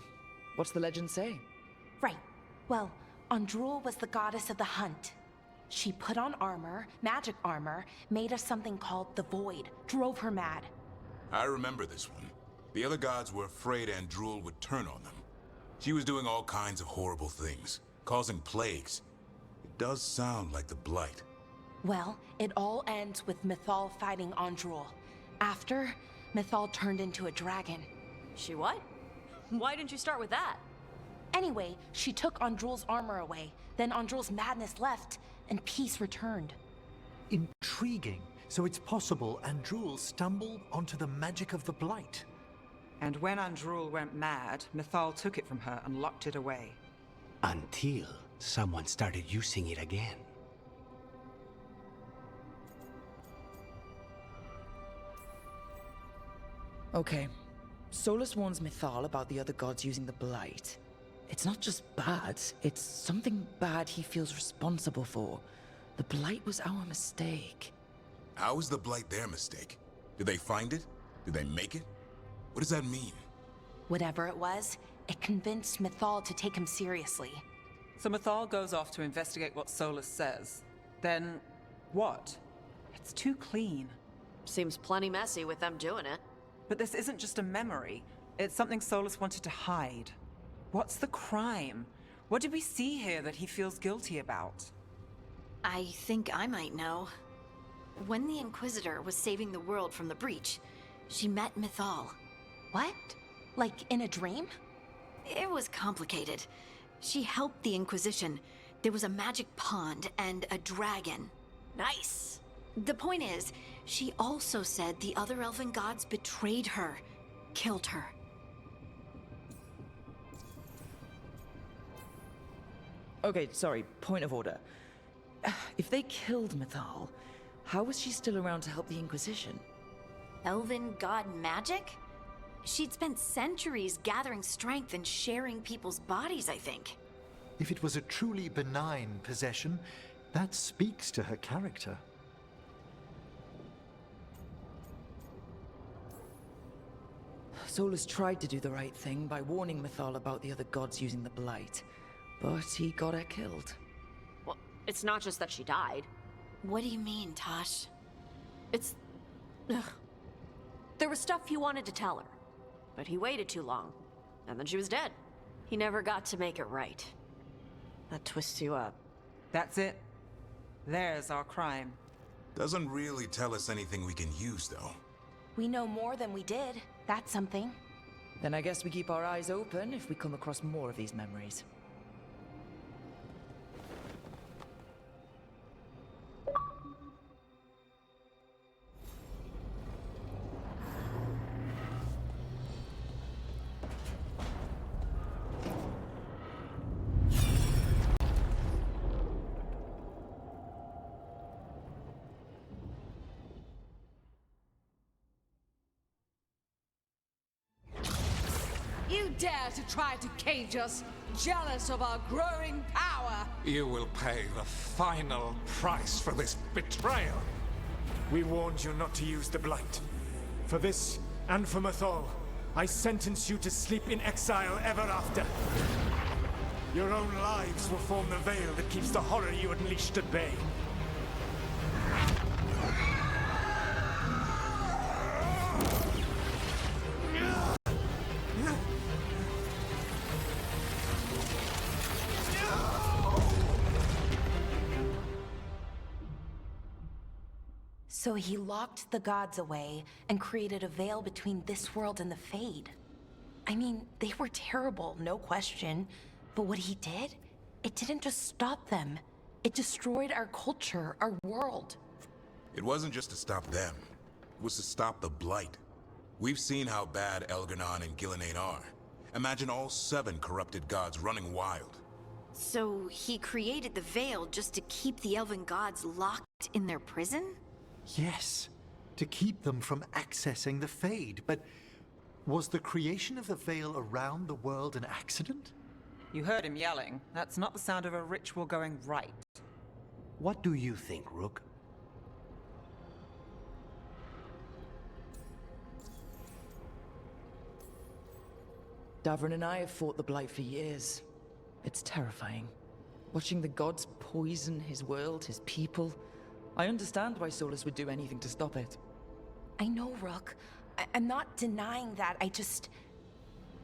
What's the legend say? Right. Well, Andrul was the goddess of the hunt. She put on armor, magic armor, made of something called the Void, drove her mad. I remember this one. The other gods were afraid Andrul would turn on them. She was doing all kinds of horrible things, causing plagues. It does sound like the Blight. Well, it all ends with Mythal fighting Andrul. After, Mythal turned into a dragon. She what? Why didn't you start with that? Anyway, she took Andrul's armor away. Then Andrul's madness left, and peace returned. Intriguing. So it's possible Andrul stumbled onto the magic of the Blight. And when Andrul went mad, Mythal took it from her and locked it away. Until someone started using it again. Okay. Solus warns Mythal about the other gods using the Blight. It's not just bad, it's something bad he feels responsible for. The Blight was our mistake. How is the Blight their mistake? Did they find it? Did they make it? What does that mean? Whatever it was, it convinced Mythal to take him seriously. So Mythal goes off to investigate what Solus says. Then, what? It's too clean. Seems plenty messy with them doing it. But this isn't just a memory. It's something Solus wanted to hide. What's the crime? What did we see here that he feels guilty about? I think I might know. When the Inquisitor was saving the world from the breach, she met Mythal. What? Like in a dream? It was complicated. She helped the Inquisition. There was a magic pond and a dragon. Nice. The point is, she also said the other elven gods betrayed her, killed her. Okay, sorry, point of order. If they killed Mythal, how was she still around to help the Inquisition? Elven god magic? She'd spent centuries gathering strength and sharing people's bodies, I think. If it was a truly benign possession, that speaks to her character. Solus tried to do the right thing by warning Mythal about the other gods using the Blight, but he got her killed. Well, it's not just that she died. What do you mean, Tosh? It's... Ugh. There was stuff he wanted to tell her, but he waited too long, and then she was dead. He never got to make it right. That twists you up. That's it. There's our crime. Doesn't really tell us anything we can use, though. We know more than we did. That's something. Then I guess we keep our eyes open if we come across more of these memories. You dare to try to cage us, jealous of our growing power! You will pay the final price for this betrayal. We warned you not to use the Blight. For this, and for Mythal, I sentence you to sleep in exile ever after. Your own lives will form the veil that keeps the horror you unleashed at bay. So he locked the gods away and created a veil between this world and the Fade. I mean, they were terrible, no question. But what he did, it didn't just stop them. It destroyed our culture, our world. It wasn't just to stop them. It was to stop the Blight. We've seen how bad Elganon and Gillenane are. Imagine all 7 corrupted gods running wild. So he created the veil just to keep the elven gods locked in their prison? Yes, to keep them from accessing the Fade. But was the creation of the veil around the world an accident? You heard him yelling. That's not the sound of a ritual going right. What do you think, Rook? Davrin and I have fought the Blight for years. It's terrifying. Watching the gods poison his world, his people. I understand why Solus would do anything to stop it. I know, Rook. I'm not denying that.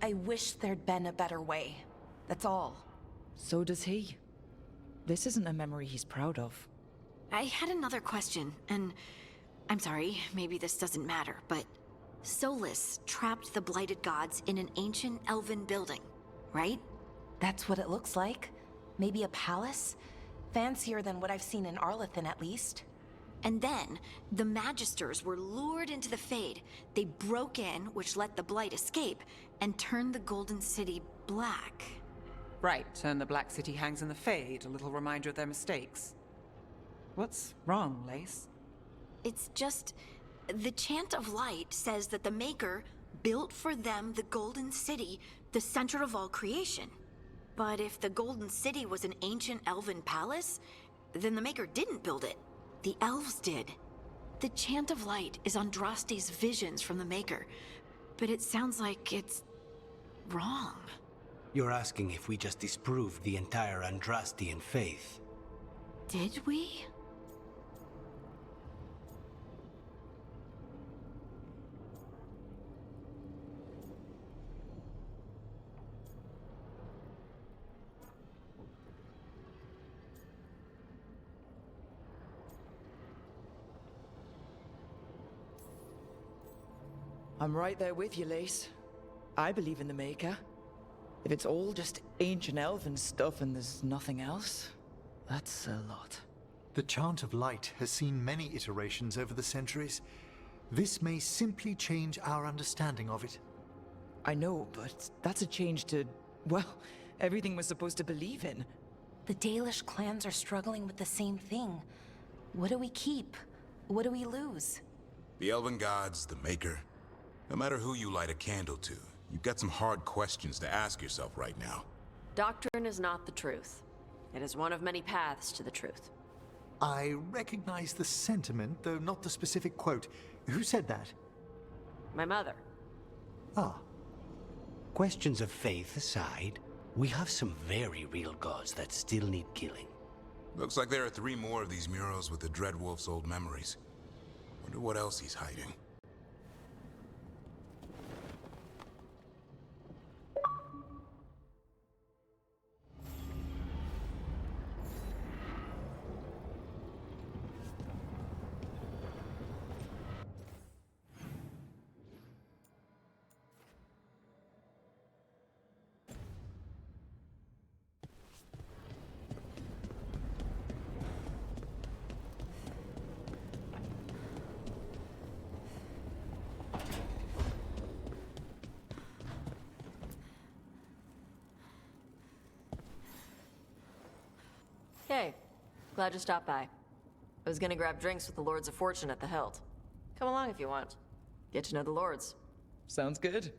I wish there'd been a better way. That's all. So does he. This isn't a memory he's proud of. I had another question, and I'm sorry, maybe this doesn't matter, but Solus trapped the blighted gods in an ancient elven building, right? That's what it looks like. Maybe a palace? Fancier than what I've seen in Arlethan, at least. And then, the Magisters were lured into the Fade. They broke in, which let the Blight escape, and turned the Golden City black. Right, and the Black City hangs in the Fade, a little reminder of their mistakes. What's wrong, Lace? It's just... the Chant of Light says that the Maker built for them the Golden City, the center of all creation. But if the Golden City was an ancient elven palace, then the Maker didn't build it. The elves did. The Chant of Light is Andraste's visions from the Maker, but it sounds like it's wrong. You're asking if we just disproved the entire Andrastian faith. Did we? I'm right there with you, Lace. I believe in the Maker. If it's all just ancient elven stuff and there's nothing else, that's a lot. The Chant of Light has seen many iterations over the centuries. This may simply change our understanding of it. I know, but that's a change to, well, everything we're supposed to believe in. The Dalish clans are struggling with the same thing. What do we keep? What do we lose? The Elven Gods, the Maker. No matter who you light a candle to, you've got some hard questions to ask yourself right now. Doctrine is not the truth. It is one of many paths to the truth. I recognize the sentiment, though not the specific quote. Who said that? My mother. Ah. Questions of faith aside, we have some very real gods that still need killing. Looks like there are 3 more of these murals with the Dreadwolf's old memories. Wonder what else he's hiding. Hey, glad you stopped by. I was gonna grab drinks with the Lords of Fortune at the Hilt. Come along if you want. Get to know the Lords. Sounds good.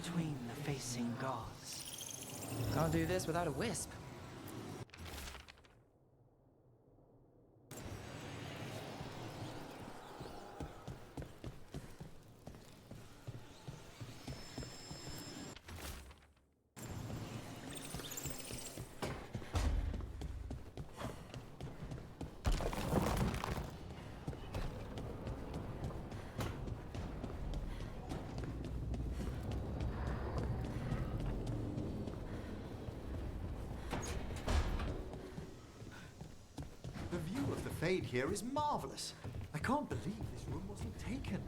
between the facing gods. Can't do this without a wisp. The view of the Fade here is marvelous. I can't believe this room wasn't taken.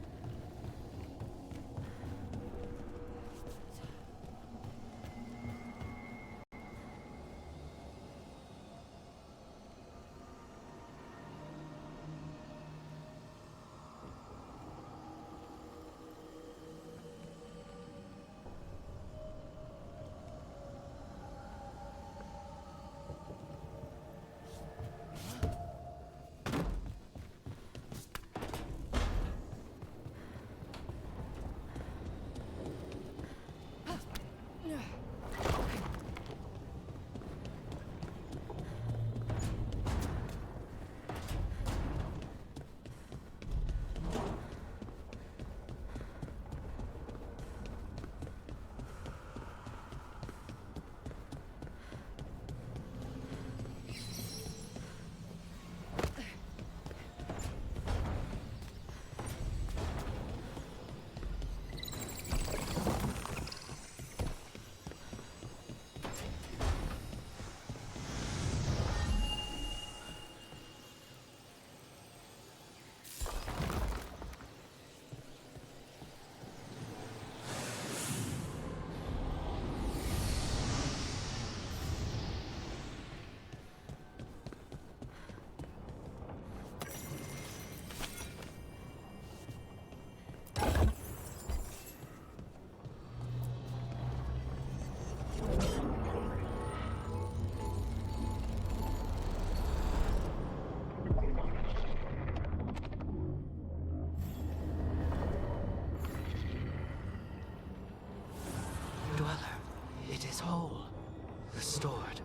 Dweller, it is whole, restored.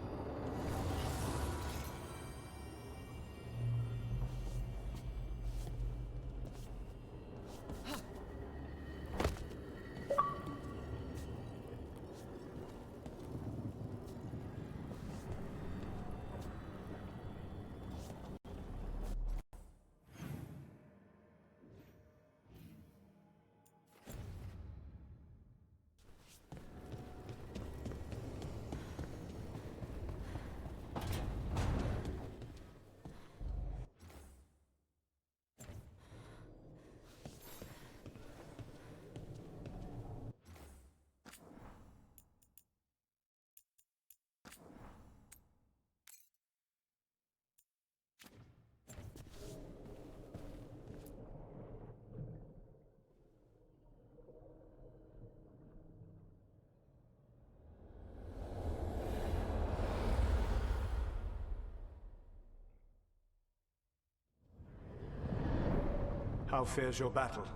How fares your battle?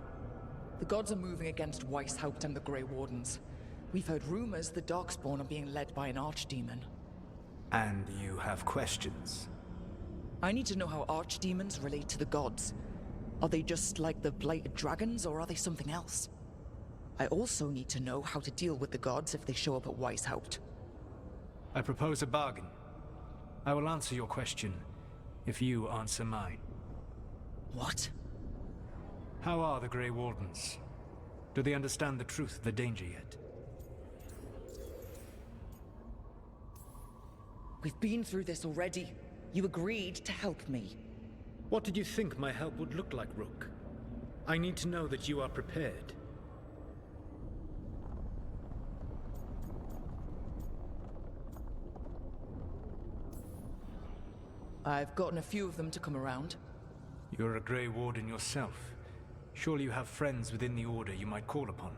The gods are moving against Weishaupt and the Grey Wardens. We've heard rumors the Darkspawn are being led by an archdemon. And you have questions? I need to know how archdemons relate to the gods. Are they just like the blighted dragons, or are they something else? I also need to know how to deal with the gods if they show up at Weishaupt. I propose a bargain. I will answer your question if you answer mine. What? How are the Grey Wardens? Do they understand the truth of the danger yet? We've been through this already. You agreed to help me. What did you think my help would look like, Rook? I need to know that you are prepared. I've gotten a few of them to come around. You're a Grey Warden yourself. Surely you have friends within the Order you might call upon.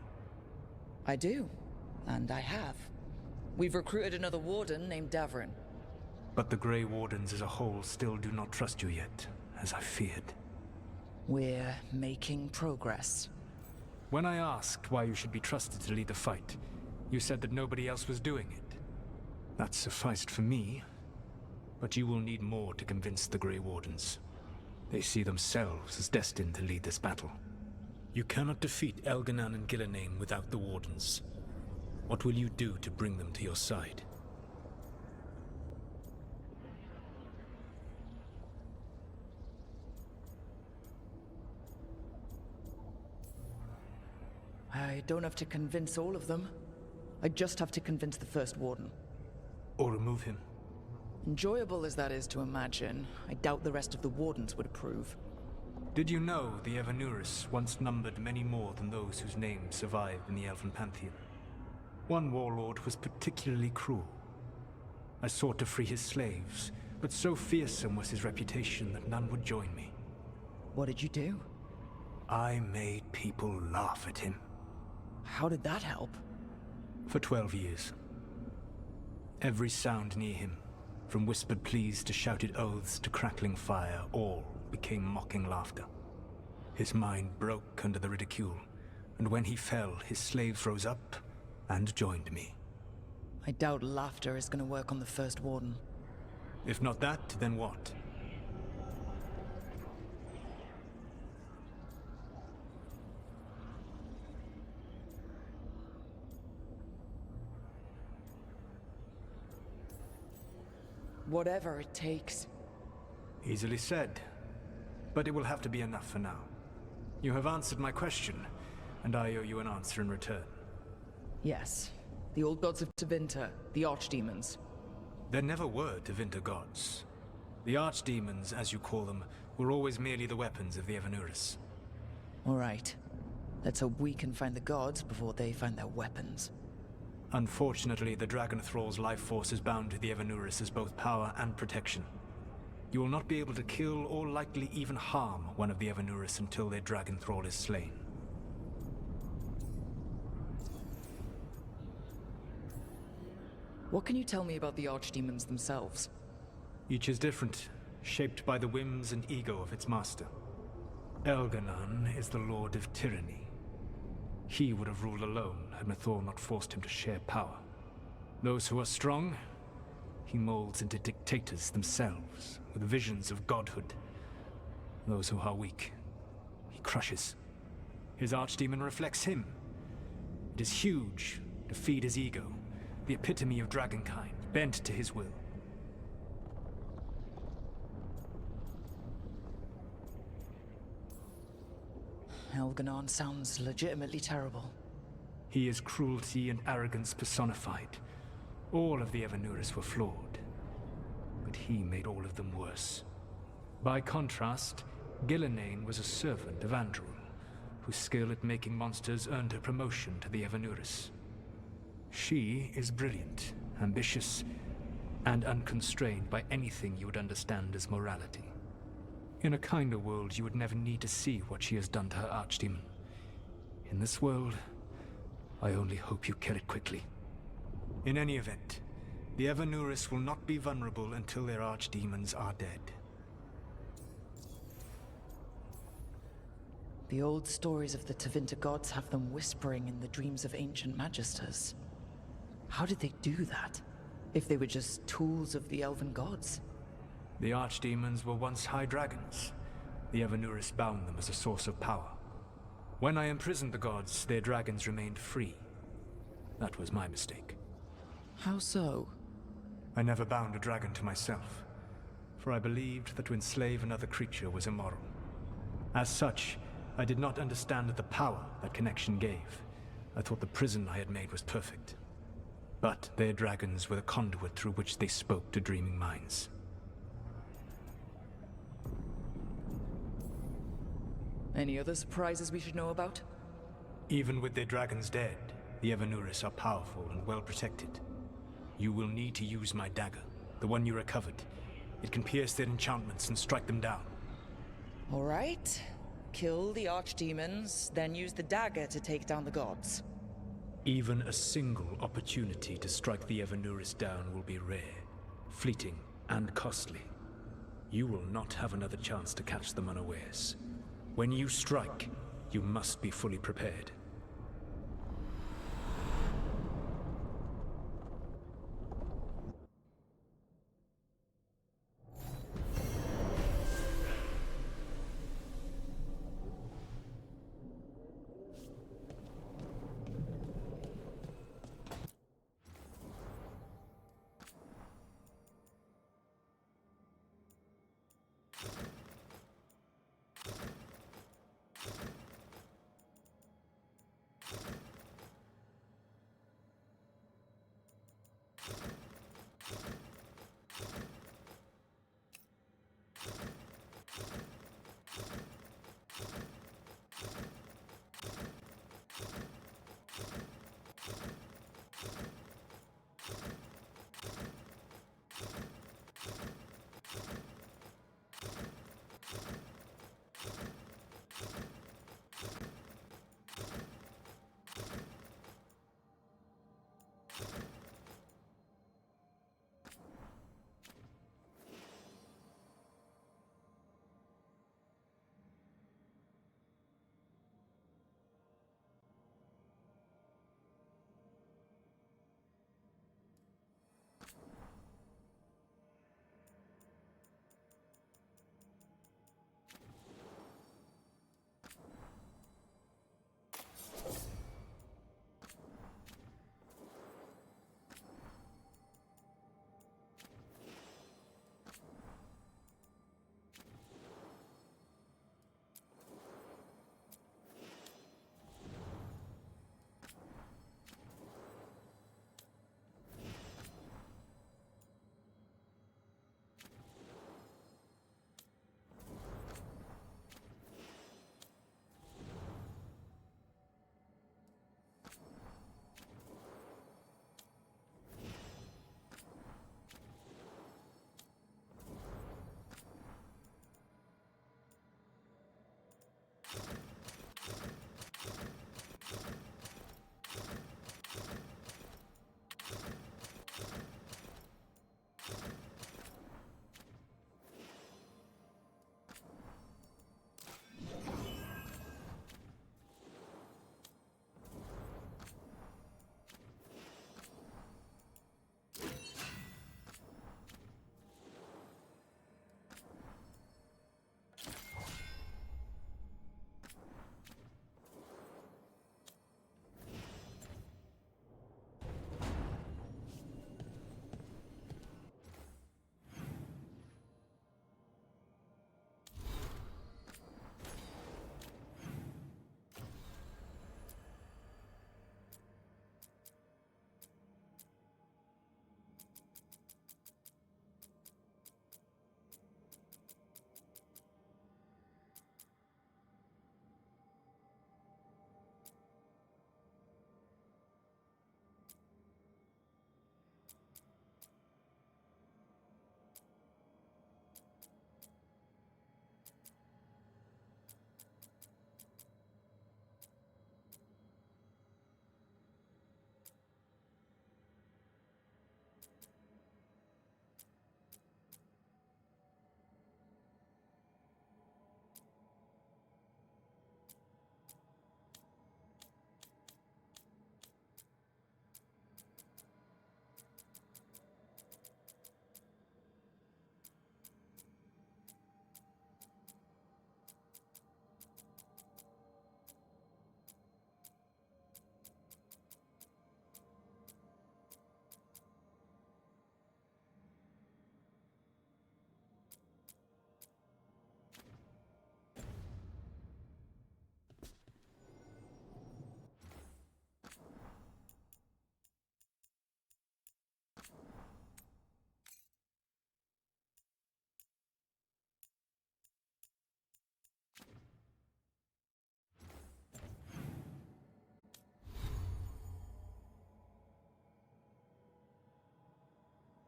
I do, and I have. We've recruited another Warden named Davrin. But the Grey Wardens as a whole still do not trust you yet, as I feared. We're making progress. When I asked why you should be trusted to lead the fight, you said that nobody else was doing it. That sufficed for me, but you will need more to convince the Grey Wardens. They see themselves as destined to lead this battle. You cannot defeat Elganan and Gillenane without the Wardens. What will you do to bring them to your side? I don't have to convince all of them. I just have to convince the First Warden. Or remove him. Enjoyable as that is to imagine, I doubt the rest of the Wardens would approve. Did you know the Evanurus once numbered many more than those whose names survive in the Elven Pantheon? One warlord was particularly cruel. I sought to free his slaves, but so fearsome was his reputation that none would join me. What did you do? I made people laugh at him. How did that help? For 12 years. Every sound near him, from whispered pleas to shouted oaths to crackling fire, all became mocking laughter. His mind broke under the ridicule, and when he fell, his slaves rose up and joined me. I doubt laughter is going to work on the First Warden. If not that, then what? Whatever it takes. Easily said. But it will have to be enough for now. You have answered my question, and I owe you an answer in return. Yes. The old gods of Tevinter, the archdemons. There never were Tevinter gods. The archdemons, as you call them, were always merely the weapons of the Evanurus. All right. Let's hope we can find the gods before they find their weapons. Unfortunately, the Dragon Thrall's life force is bound to the Evanurus as both power and protection. You will not be able to kill or likely even harm one of the Evanurus until their Dragon Thrall is slain. What can you tell me about the archdemons themselves? Each is different, shaped by the whims and ego of its master. Elganan is the Lord of Tyranny. He would have ruled alone had Mythor not forced him to share power. Those who are strong, he molds into dictators themselves, with visions of godhood. Those who are weak, he crushes. His archdemon reflects him. It is huge, to feed his ego, the epitome of dragonkind, bent to his will. Elganan sounds legitimately terrible. He is cruelty and arrogance personified. All of the Evanurus were flawed, but he made all of them worse. By contrast, Gillenane was a servant of Andrul, whose skill at making monsters earned her promotion to the Evanurus. She is brilliant, ambitious, and unconstrained by anything you would understand as morality. In a kinder world, you would never need to see what she has done to her archdemon. In this world, I only hope you kill it quickly. In any event, the Evanurus will not be vulnerable until their archdemons are dead. The old stories of the Tevinter gods have them whispering in the dreams of ancient magisters. How did they do that, if they were just tools of the elven gods? The archdemons were once high dragons. The Evanurus bound them as a source of power. When I imprisoned the gods, their dragons remained free. That was my mistake. How so? I never bound a dragon to myself, for I believed that to enslave another creature was immoral. As such, I did not understand the power that connection gave. I thought the prison I had made was perfect. But their dragons were the conduit through which they spoke to dreaming minds. Any other surprises we should know about? Even with their dragons dead, the Evanurus are powerful and well protected. You will need to use my dagger, the one you recovered. It can pierce their enchantments and strike them down. All right. Kill the archdemons, then use the dagger to take down the gods. Even a single opportunity to strike the Evanurus down will be rare, fleeting, and costly. You will not have another chance to catch them unawares. When you strike, you must be fully prepared.